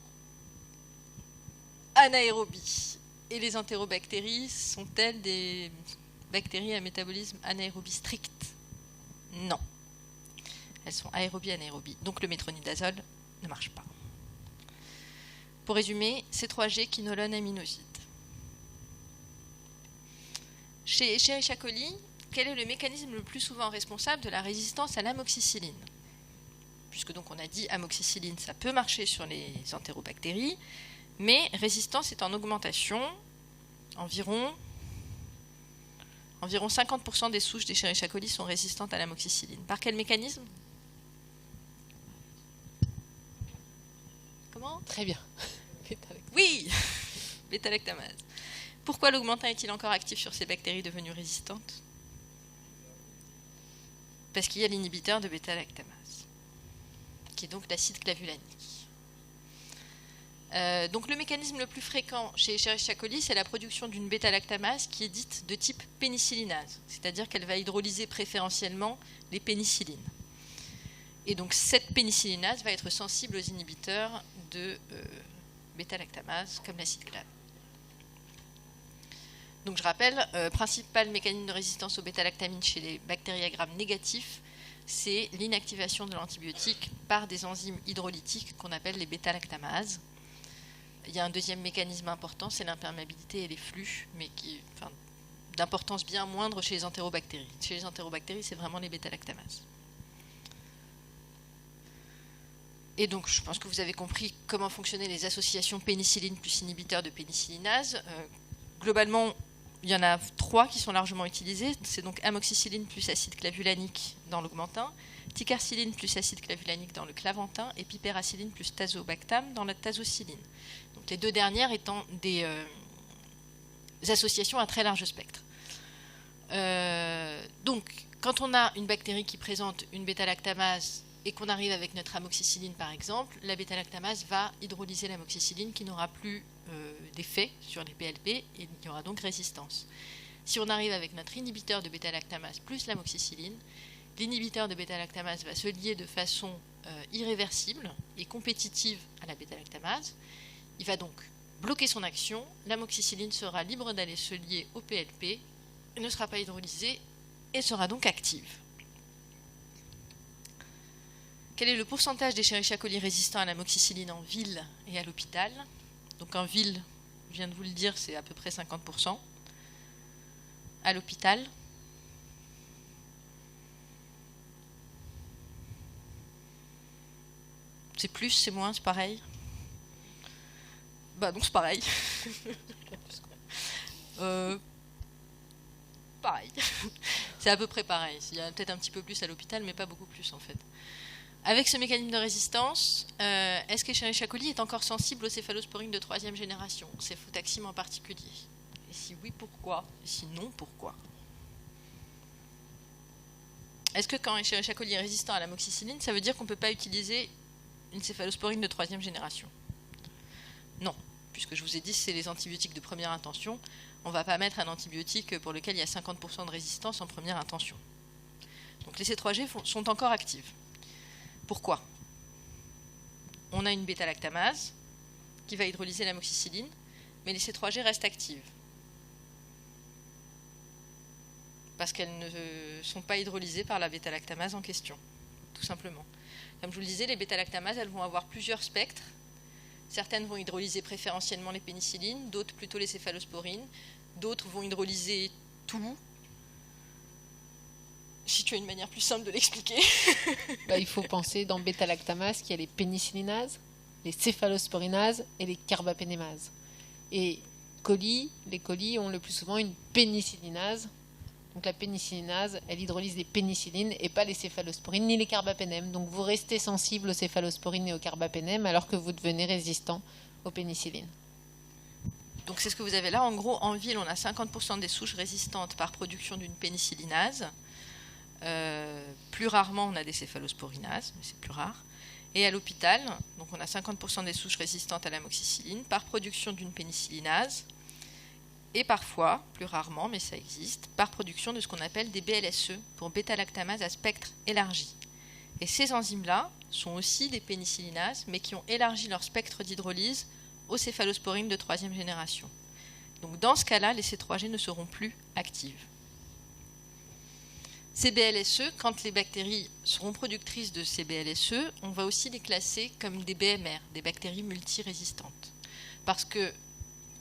anaérobie. Et les entérobactéries sont-elles des bactéries à métabolisme anaérobie strict? Non. Elles sont aérobie, anaérobie. Donc le métronidazole ne marche pas. Pour résumer, C3G, quinolone, aminoside. Chez Escherichia coli, quel est le mécanisme le plus souvent responsable de la résistance à l'amoxicilline? Puisque donc on a dit amoxicilline, ça peut marcher sur les entérobactéries, mais résistance est en augmentation. Environ 50% des souches d'Escherichia coli sont résistantes à l'amoxicilline. Par quel mécanisme? Comment? Très bien. Oui, bêta-lactamase. Pourquoi l'augmentin est-il encore actif sur ces bactéries devenues résistantes? Parce qu'il y a l'inhibiteur de bêta-lactamase, qui est donc l'acide clavulanique. Donc le mécanisme le plus fréquent chez Escherichia coli, c'est la production d'une bêta-lactamase qui est dite de type pénicillinase, c'est-à-dire qu'elle va hydrolyser préférentiellement les pénicillines. Et donc cette pénicillinase va être sensible aux inhibiteurs de bêta-lactamase, comme l'acide clave. Donc je rappelle, principal mécanisme de résistance aux bêta-lactamines chez les bactéries à Gram négatifs, c'est l'inactivation de l'antibiotique par des enzymes hydrolytiques qu'on appelle les bêta-lactamases. Il y a un deuxième mécanisme important, c'est l'imperméabilité et les flux, mais qui, d'importance bien moindre chez les entérobactéries. Chez les entérobactéries, c'est vraiment les bêta-lactamases. Et donc, je pense que vous avez compris comment fonctionnaient les associations pénicilline plus inhibiteurs de pénicillinase. Globalement, il y en a 3 qui sont largement utilisés. C'est donc amoxicilline plus acide clavulanique dans l'augmentin, ticarcilline plus acide clavulanique dans le clavantin et piperacilline plus tazobactam dans la tazocilline. Donc, les 2 dernières étant des associations à très large spectre. Donc, quand on a une bactérie qui présente une bêta-lactamase et qu'on arrive avec notre amoxicilline par exemple, la bêta-lactamase va hydrolyser l'amoxicilline qui n'aura plus d'effet sur les PLP et il y aura donc résistance. Si on arrive avec notre inhibiteur de bêta-lactamase plus l'amoxicilline, l'inhibiteur de bêta-lactamase va se lier de façon irréversible et compétitive à la bêta-lactamase. Il va donc bloquer son action, l'amoxicilline sera libre d'aller se lier au PLP, ne sera pas hydrolysée et sera donc active. Quel est le pourcentage d'Escherichia coli résistants à l'amoxicilline en ville et à l'hôpital? Donc en ville, je viens de vous le dire, c'est à peu près 50%. À l'hôpital, c'est plus, c'est moins, c'est pareil? Bah donc c'est pareil. Pareil. C'est à peu près pareil. Il y a peut-être un petit peu plus à l'hôpital, mais pas beaucoup plus en fait. Avec ce mécanisme de résistance, est-ce qu'Escherichia coli est encore sensible aux céphalosporines de 3e génération, céphotaxime en particulier? Et si oui, pourquoi? Et si non, pourquoi? Est-ce que quand Escherichia coli est résistant à l'amoxicilline, ça veut dire qu'on ne peut pas utiliser une céphalosporine de 3e génération? Non, puisque je vous ai dit c'est les antibiotiques de première intention. On ne va pas mettre un antibiotique pour lequel il y a 50% de résistance en première intention. Donc les C3G sont encore actives. Pourquoi? On a une bêta-lactamase qui va hydrolyser l'amoxicilline, mais les C3G restent actives. Parce qu'elles ne sont pas hydrolysées par la bêta-lactamase en question, tout simplement. Comme je vous le disais, les bêta-lactamases, elles vont avoir plusieurs spectres. Certaines vont hydrolyser préférentiellement les pénicillines, d'autres plutôt les céphalosporines, d'autres vont hydrolyser tout. Si tu as une manière plus simple de l'expliquer. Il faut penser dans bêta-lactamase qu'il y a les pénicillinases, les céphalosporinases et les carbapénémases. Et les colis ont le plus souvent une pénicillinase. Donc la pénicillinase, elle hydrolyse les pénicillines et pas les céphalosporines ni les carbapénèmes. Donc vous restez sensible aux céphalosporines et aux carbapénèmes alors que vous devenez résistant aux pénicillines. Donc c'est ce que vous avez là. En gros, en ville, on a 50% des souches résistantes par production d'une pénicillinase. Plus rarement, on a des céphalosporinases, mais c'est plus rare. Et à l'hôpital, donc on a 50% des souches résistantes à l'amoxicilline par production d'une pénicillinase. Et parfois, plus rarement, mais ça existe, par production de ce qu'on appelle des BLSE, pour bêta-lactamase à spectre élargi. Et ces enzymes-là sont aussi des pénicillinases, mais qui ont élargi leur spectre d'hydrolyse aux céphalosporines de 3e génération. Donc dans ce cas-là, les C3G ne seront plus actives. Ces BLSE, quand les bactéries seront productrices de ces BLSE, on va aussi les classer comme des BMR, des bactéries multirésistantes. Parce que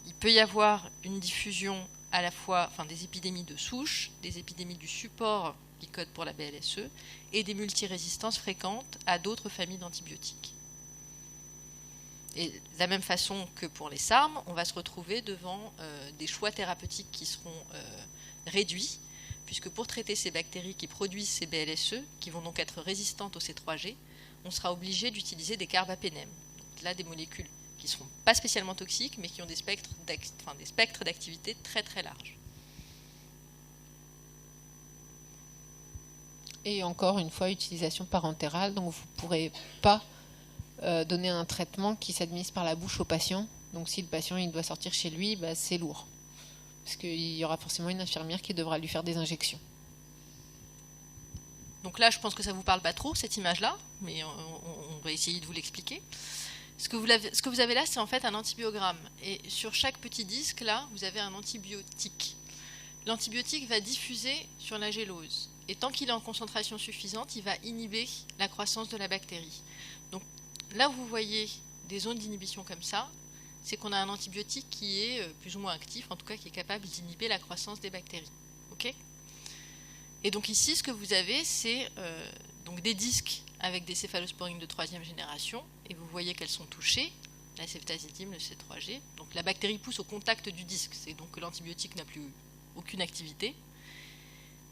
il peut y avoir une diffusion à la fois des épidémies de souche, des épidémies du support qui code pour la BLSE et des multirésistances fréquentes à d'autres familles d'antibiotiques. Et de la même façon que pour les SARM, on va se retrouver devant des choix thérapeutiques qui seront réduits, puisque pour traiter ces bactéries qui produisent ces BLSE, qui vont donc être résistantes au C3G, on sera obligé d'utiliser des carbapénèmes. Donc là, des molécules qui ne seront pas spécialement toxiques, mais qui ont des spectres d'activité très très larges. Et encore une fois, utilisation parentérale, donc vous ne pourrez pas donner un traitement qui s'administre par la bouche au patient. Donc si le patient il doit sortir chez lui, c'est lourd. Parce qu'il y aura forcément une infirmière qui devra lui faire des injections. Donc là, je pense que ça ne vous parle pas trop, cette image-là, mais on va essayer de vous l'expliquer. Ce que vous avez là, c'est en fait un antibiogramme. Et sur chaque petit disque, là, vous avez un antibiotique. L'antibiotique va diffuser sur la gélose. Et tant qu'il est en concentration suffisante, il va inhiber la croissance de la bactérie. Donc là où vous voyez des zones d'inhibition comme ça, c'est qu'on a un antibiotique qui est plus ou moins actif, en tout cas qui est capable d'inhiber la croissance des bactéries. Ok ? Et donc ici, ce que vous avez, c'est donc des disques avec des céphalosporines de 3e génération, et vous voyez qu'elles sont touchées, la ceftazidime, le C3G. Donc la bactérie pousse au contact du disque, c'est donc que l'antibiotique n'a plus aucune activité.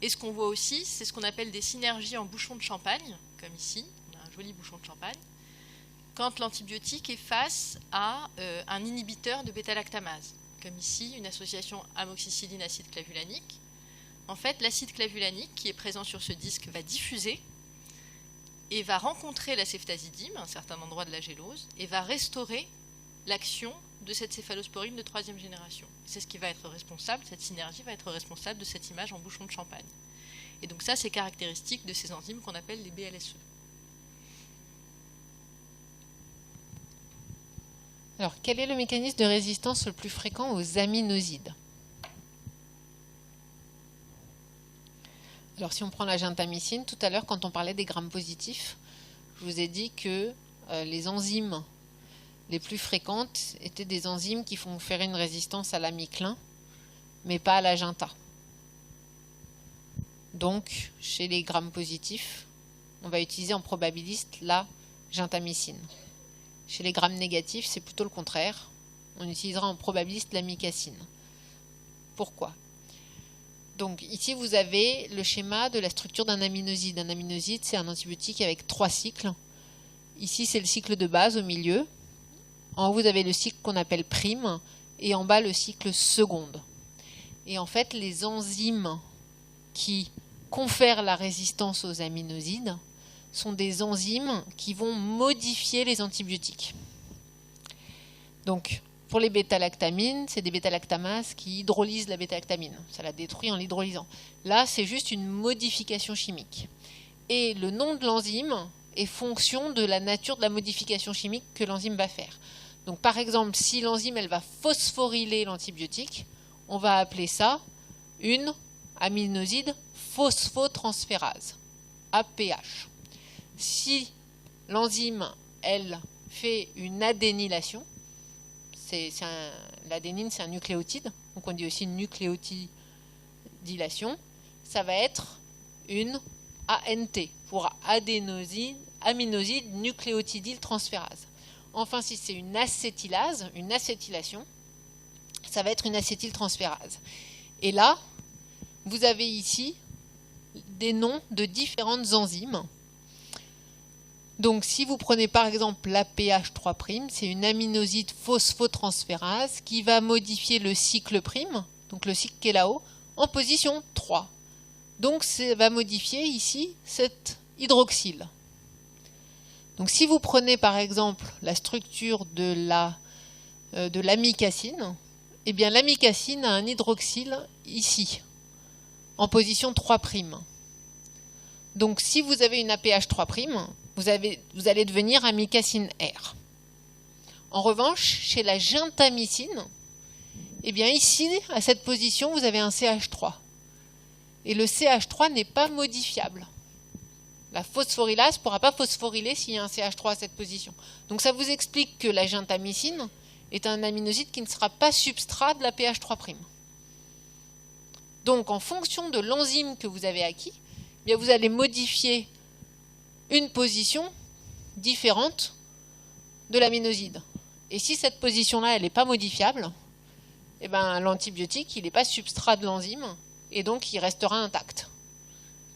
Et ce qu'on voit aussi, c'est ce qu'on appelle des synergies en bouchon de champagne, comme ici, on a un joli bouchon de champagne, quand l'antibiotique est face à un inhibiteur de bêta-lactamase, comme ici, une association amoxicilline-acide clavulanique. En fait, l'acide clavulanique qui est présent sur ce disque va diffuser et va rencontrer la ceftazidime à un certain endroit de la gélose et va restaurer l'action de cette céphalosporine de 3e génération. C'est ce qui va être responsable, cette synergie va être responsable de cette image en bouchon de champagne. Et donc ça, c'est caractéristique de ces enzymes qu'on appelle les BLSE. Alors, quel est le mécanisme de résistance le plus fréquent aux aminosides? Alors, si on prend la gentamicine, tout à l'heure, quand on parlait des grammes positifs, je vous ai dit que les enzymes les plus fréquentes étaient des enzymes qui font faire une résistance à l'amyclin, mais pas à la genta. Donc, chez les grammes positifs, on va utiliser en probabiliste la gentamicine. Chez les grammes négatifs, c'est plutôt le contraire. On utilisera en probabiliste l'amicacine. Pourquoi ? Donc ici, vous avez le schéma de la structure d'un aminoside. Un aminoside, c'est un antibiotique avec 3 cycles. Ici, c'est le cycle de base au milieu. En haut, vous avez le cycle qu'on appelle prime. Et en bas, le cycle seconde. Et en fait, les enzymes qui confèrent la résistance aux aminosides sont des enzymes qui vont modifier les antibiotiques. Donc, pour les bêta-lactamines, c'est des bêta-lactamases qui hydrolysent la bêta-lactamine. Ça la détruit en l'hydrolysant. Là, c'est juste une modification chimique. Et le nom de l'enzyme est fonction de la nature de la modification chimique que l'enzyme va faire. Donc, par exemple, si l'enzyme elle va phosphoryler l'antibiotique, on va appeler ça une aminoside phosphotransférase, APH. Si l'enzyme, elle, fait une adénylation, l'adénine, c'est un nucléotide, donc on dit aussi une nucléotidylation, ça va être une ANT, pour aminoside nucléotidyltransférase. Enfin, si c'est une acétylase, une acétylation, ça va être une acétyltransférase. Et là, vous avez ici des noms de différentes enzymes. Donc, si vous prenez par exemple l'APH3', c'est une aminoside phosphotransférase qui va modifier le cycle prime, donc le cycle qui est là-haut, en position 3. Donc, ça va modifier ici cet hydroxyle. Donc, si vous prenez par exemple la structure de l'amicacine, eh bien l'amicacine a un hydroxyle ici, en position 3'. Donc, si vous avez une APH3', vous allez devenir amicacine R. En revanche, chez la gentamicine, eh bien ici, à cette position, vous avez un CH3. Et le CH3 n'est pas modifiable. La phosphorylase ne pourra pas phosphoryler s'il y a un CH3 à cette position. Donc ça vous explique que la gentamicine est un aminoside qui ne sera pas substrat de la PH3'. Donc en fonction de l'enzyme que vous avez acquis, eh bien, vous allez modifier une position différente de l'aminoside. Et si cette position-là, elle n'est pas modifiable, eh ben, l'antibiotique, il n'est pas substrat de l'enzyme, et donc il restera intact.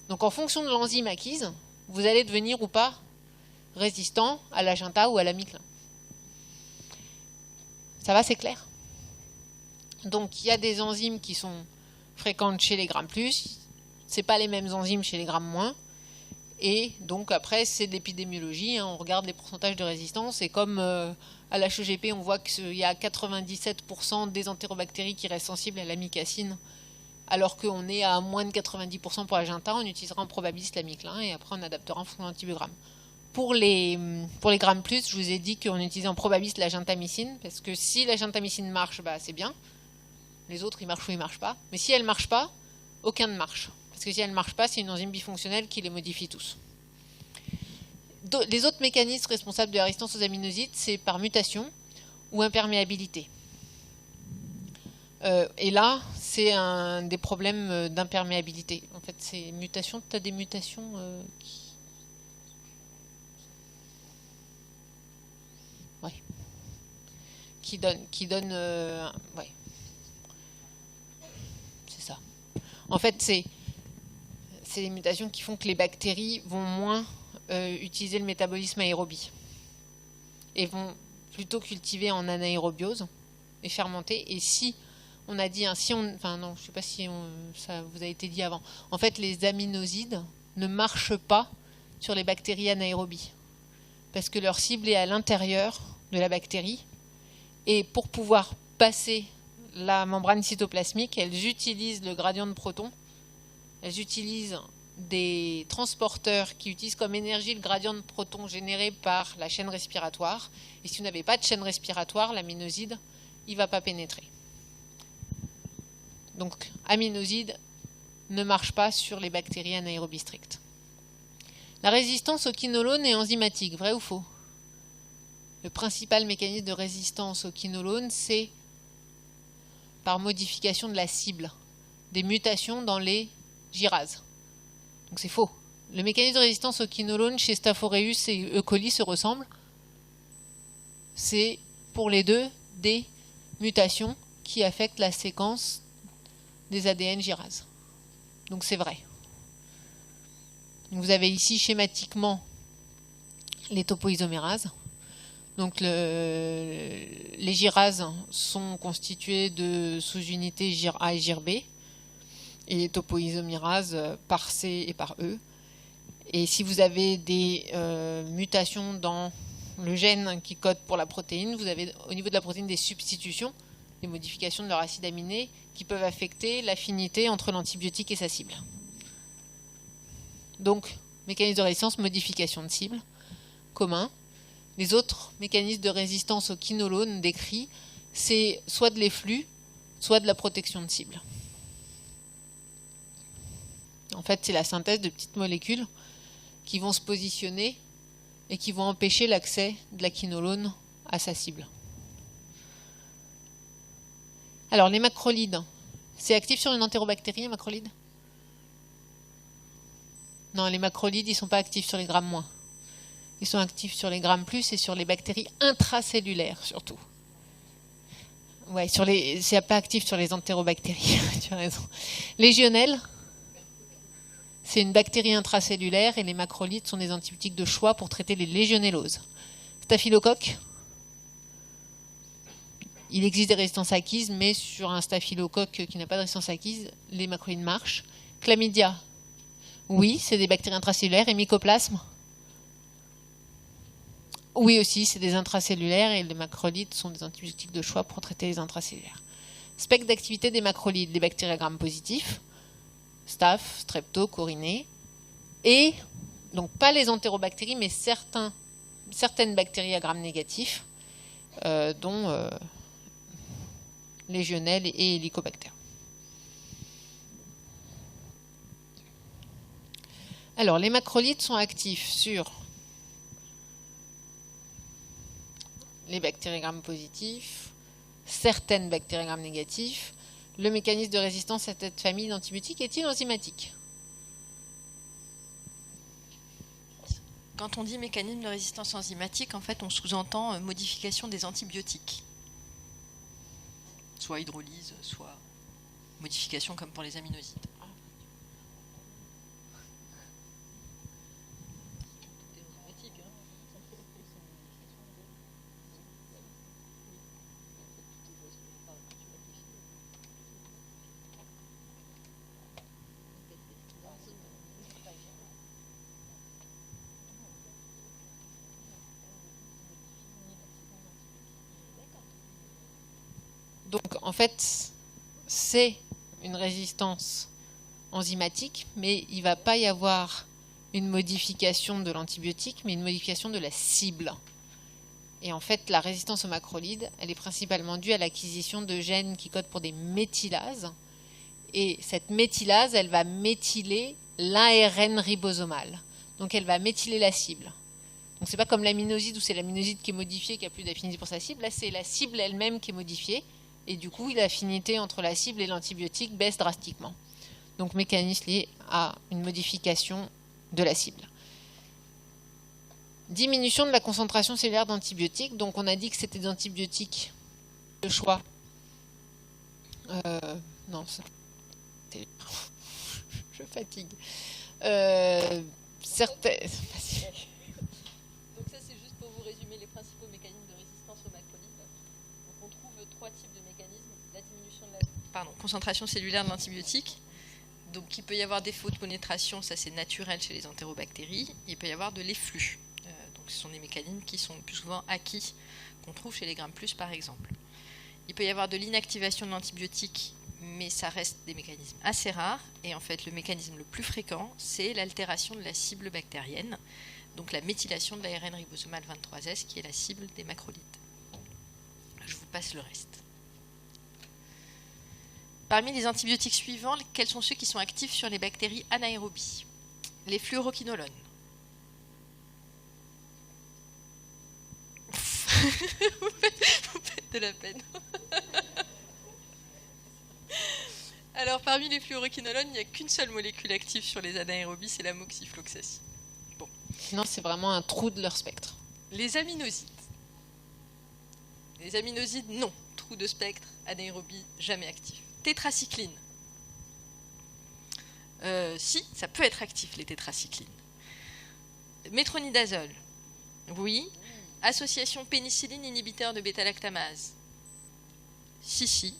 Donc en fonction de l'enzyme acquise, vous allez devenir ou pas résistant à la genta ou à l'amyclin. Ça va, c'est clair? Donc il y a des enzymes qui sont fréquentes chez les grammes plus, c'est pas les mêmes enzymes chez les grammes moins. Et donc après, c'est de l'épidémiologie, on regarde les pourcentages de résistance, et comme à l'HEGP, on voit qu'il y a 97% des entérobactéries qui restent sensibles à l'amicacine, alors qu'on est à moins de 90% pour la genta, on utilisera en probabiliste l'amyclin, et après on adaptera en fonction de l'antibiogramme. Pour les grammes plus, je vous ai dit qu'on utilisait en probabiliste la gentamicine, parce que si la gentamicine marche, bah, c'est bien. Les autres, ils marchent ou ils ne marchent pas. Mais si elle ne marche pas, aucun ne marche. Parce que si elle ne marche pas, c'est une enzyme bifonctionnelle qui les modifie tous. Les autres mécanismes responsables de la résistance aux aminosides, c'est par mutation ou imperméabilité. Et là, c'est un des problèmes d'imperméabilité. En fait, c'est mutations. Tu as des mutations qui donnent ouais. C'est ça. En fait, c'est des mutations qui font que les bactéries vont moins utiliser le métabolisme aérobie et vont plutôt cultiver en anaérobiose et fermenter. Et si on a dit, enfin non, je sais pas si ça vous a été dit avant. En fait, les aminosides ne marchent pas sur les bactéries anaérobies parce que leur cible est à l'intérieur de la bactérie. Et pour pouvoir passer la membrane cytoplasmique, elles utilisent le gradient de protons. Elles utilisent des transporteurs qui utilisent comme énergie le gradient de protons généré par la chaîne respiratoire. Et si vous n'avez pas de chaîne respiratoire, l'aminoside, il ne va pas pénétrer. Donc, aminoside ne marche pas sur les bactéries anaérobies strictes. La résistance au quinolone est enzymatique, vrai ou faux? Le principal mécanisme de résistance au quinolone, c'est par modification de la cible, des mutations dans les girases. Donc c'est faux. Le mécanisme de résistance au quinolone chez Staph aureus et E. coli se ressemble. C'est pour les deux des mutations qui affectent la séquence des ADN girases. Donc c'est vrai. Vous avez ici schématiquement les topoisomérases. Donc les girases sont constituées de sous-unités GIR A et GIR B et les topoisomérases par C et par E. Et si vous avez des mutations dans le gène qui code pour la protéine, vous avez au niveau de la protéine des substitutions, des modifications de leur acide aminé qui peuvent affecter l'affinité entre l'antibiotique et sa cible. Donc, mécanisme de résistance, modification de cible, commun. Les autres mécanismes de résistance au quinolone décrits, c'est soit de l'efflux, soit de la protection de cible. En fait, c'est la synthèse de petites molécules qui vont se positionner et qui vont empêcher l'accès de la quinolone à sa cible. Alors, les macrolides, c'est actif sur une entérobactérie, les macrolides? Non, les macrolides, ils ne sont pas actifs sur les grammes moins. Ils sont actifs sur les grammes plus et sur les bactéries intracellulaires surtout. Ouais, c'est pas actif sur les entérobactéries, tu as raison. Légionnelle, c'est une bactérie intracellulaire et les macrolides sont des antibiotiques de choix pour traiter les légionnelloses. Staphylocoque, il existe des résistances acquises, mais sur un staphylocoque qui n'a pas de résistance acquise, les macrolides marchent. Chlamydia, oui, c'est des bactéries intracellulaires. Et mycoplasme, oui aussi, c'est des intracellulaires et les macrolides sont des antibiotiques de choix pour traiter les intracellulaires. Spectre d'activité des macrolides, les bactéries à grammes positifs, Staph, Strepto, Corinée, et donc pas les entérobactéries, mais certaines bactéries à grammes négatifs, dont Legionella et Helicobacter. Alors, les macrolides sont actifs sur les bactéries grammes positifs, certaines bactéries grammes négatifs. Le mécanisme de résistance à cette famille d'antibiotiques est-il enzymatique? Quand on dit mécanisme de résistance enzymatique, en fait, on sous-entend modification des antibiotiques. Soit hydrolyse, soit modification comme pour les aminosides. Donc, en fait, c'est une résistance enzymatique, mais il ne va pas y avoir une modification de l'antibiotique, mais une modification de la cible. Et en fait, la résistance aux macrolides, elle est principalement due à l'acquisition de gènes qui codent pour des méthylases. Et cette méthylase, elle va méthyler l'ARN ribosomal. Donc elle va méthyler la cible. Donc c'est pas comme l'aminoside où c'est l'aminoside qui est modifié, qui a plus d'affinité pour sa cible. Là, c'est la cible elle-même qui est modifiée. Et du coup, l'affinité entre la cible et l'antibiotique baisse drastiquement. Donc mécanisme lié à une modification de la cible. Diminution de la concentration cellulaire d'antibiotiques. Donc on a dit que c'était des antibiotiques de choix. Non, ça... je fatigue. Certaines... Donc ça c'est juste pour vous résumer les principaux mécanismes de résistance aux macrolides. Donc on trouve 3 types de mécanismes. La diminution de la concentration cellulaire de l'antibiotique. Donc il peut y avoir défaut de pénétration, ça c'est naturel chez les entérobactéries. Il peut y avoir de l'efflux. Donc ce sont des mécanismes qui sont le plus souvent acquis, qu'on trouve chez les Gram+ par exemple. Il peut y avoir de l'inactivation de l'antibiotique, mais ça reste des mécanismes assez rares. Et en fait le mécanisme le plus fréquent, c'est l'altération de la cible bactérienne, donc la méthylation de l'ARN ribosomal 23S qui est la cible des macrolides. Je vous passe le reste. Parmi les antibiotiques suivants, quels sont ceux qui sont actifs sur les bactéries anaérobies? Les fluoroquinolones. Vous faites de la peine. Alors, parmi les fluoroquinolones, il n'y a qu'une seule molécule active sur les anaérobies, c'est la moxifloxacine. Bon. Sinon, c'est vraiment un trou de leur spectre. Les aminosides. Les aminosides, non. Trou de spectre, anaérobie, jamais actif. Tétracycline. Si, ça peut être actif, les tétracyclines. Métronidazole. Oui. Association pénicilline inhibiteur de bêta-lactamase. Si.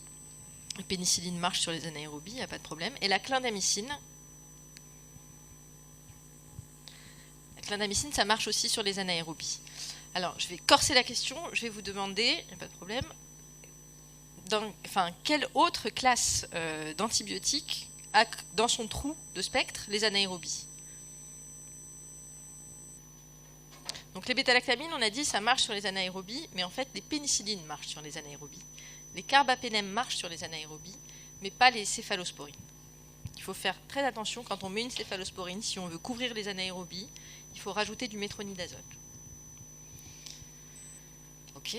La pénicilline marche sur les anaérobies, il n'y a pas de problème. Et la clindamycine. La clindamycine, ça marche aussi sur les anaérobies. Alors, je vais corser la question, je vais vous demander, il n'y a pas de problème, quelle autre classe d'antibiotiques a dans son trou de spectre les anaérobies? Donc les bêta-lactamines, on a dit, ça marche sur les anaérobies, mais en fait les pénicillines marchent sur les anaérobies. Les carbapénèmes marchent sur les anaérobies, mais pas les céphalosporines. Il faut faire très attention quand on met une céphalosporine, si on veut couvrir les anaérobies, il faut rajouter du métronidazole. Ok.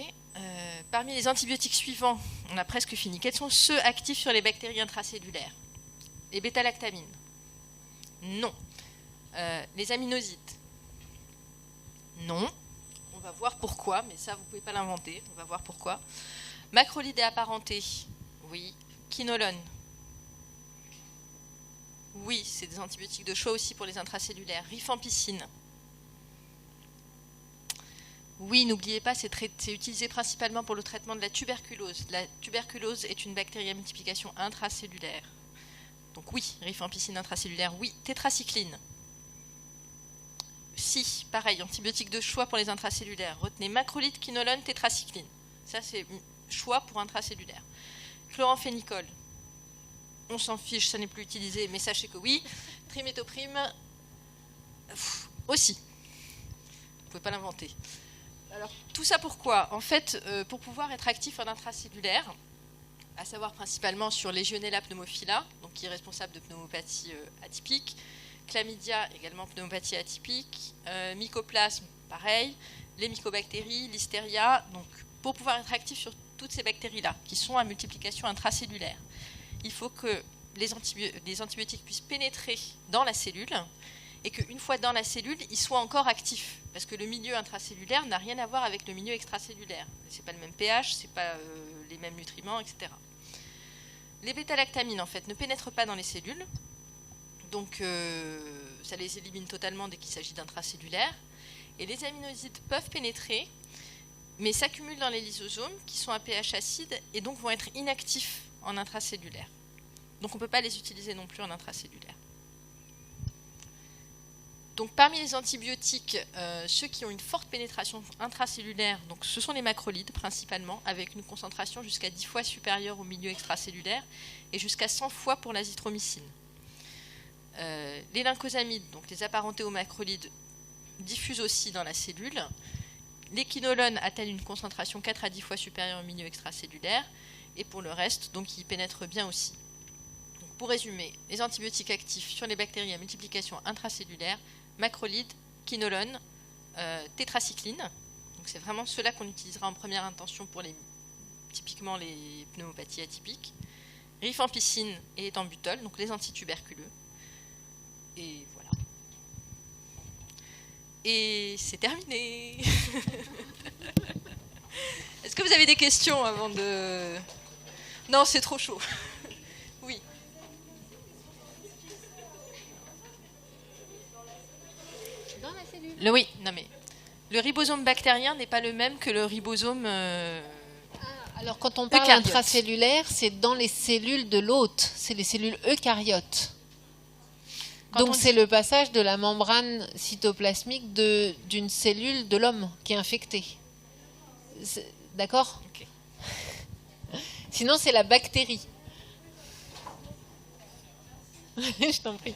Parmi les antibiotiques suivants, on a presque fini. Quels sont ceux actifs sur les bactéries intracellulaires? Les bêta-lactamines? Non. Les aminosides? Non. On va voir pourquoi, mais ça, vous ne pouvez pas l'inventer. On va voir pourquoi. Macrolides et apparentés? Oui. Quinolone? Oui, c'est des antibiotiques de choix aussi pour les intracellulaires. Rifampicine? Oui, n'oubliez pas, c'est utilisé principalement pour le traitement de la tuberculose. La tuberculose est une bactérie à multiplication intracellulaire. Donc oui, rifampicine intracellulaire, oui. Tétracycline? Si, pareil, antibiotique de choix pour les intracellulaires. Retenez macrolide, quinolone, tétracycline. Ça, c'est choix pour intracellulaire. Chloramphénicol? On s'en fiche, ça n'est plus utilisé, mais sachez que oui. Trimétoprime? Aussi. Vous ne pouvez pas l'inventer. Alors, tout ça pourquoi? En fait, pour pouvoir être actif en intracellulaire, à savoir principalement sur Legionella pneumophila, donc qui est responsable de pneumopathie atypique, chlamydia, également pneumopathie atypique, mycoplasme, pareil, les mycobactéries, listeria. Donc, pour pouvoir être actif sur toutes ces bactéries-là, qui sont à multiplication intracellulaire, il faut que les antibiotiques puissent pénétrer dans la cellule et qu'une fois dans la cellule, ils soient encore actifs. Parce que le milieu intracellulaire n'a rien à voir avec le milieu extracellulaire. Ce n'est pas le même pH, ce n'est pas les mêmes nutriments, etc. Les bêta-lactamines, en fait, ne pénètrent pas dans les cellules. Donc, ça les élimine totalement dès qu'il s'agit d'intracellulaire. Et les aminosides peuvent pénétrer, mais s'accumulent dans les lysosomes, qui sont à pH acide, et donc vont être inactifs en intracellulaire. Donc, on ne peut pas les utiliser non plus en intracellulaire. Donc, parmi les antibiotiques, ceux qui ont une forte pénétration intracellulaire, donc ce sont les macrolides principalement, avec une concentration jusqu'à 10 fois supérieure au milieu extracellulaire et jusqu'à 100 fois pour l'azithromycine. Les lyncosamides, donc les apparentés aux macrolides, diffusent aussi dans la cellule. Les quinolones atteignent une concentration 4 à 10 fois supérieure au milieu extracellulaire. Et pour le reste, donc, ils pénètrent bien aussi. Donc, pour résumer, les antibiotiques actifs sur les bactéries à multiplication intracellulaire, macrolides, quinolones, tétracycline. Donc c'est vraiment ceux-là qu'on utilisera en première intention pour typiquement les pneumopathies atypiques. Rifampicine et éthambutol, donc les antituberculeux. Et voilà. Et c'est terminé. Est-ce que vous avez des questions avant de... Non, c'est trop chaud. Oui. Dans la cellule. Oui, non mais le ribosome bactérien n'est pas le même que le ribosome Alors quand on parle eucaryote. intracellulaire, c'est dans les cellules de l'hôte, c'est les cellules eucaryotes. Donc c'est le passage de la membrane cytoplasmique d'une cellule de l'homme qui est infectée. D'accord ? Ok. Sinon c'est la bactérie. Je t'en prie.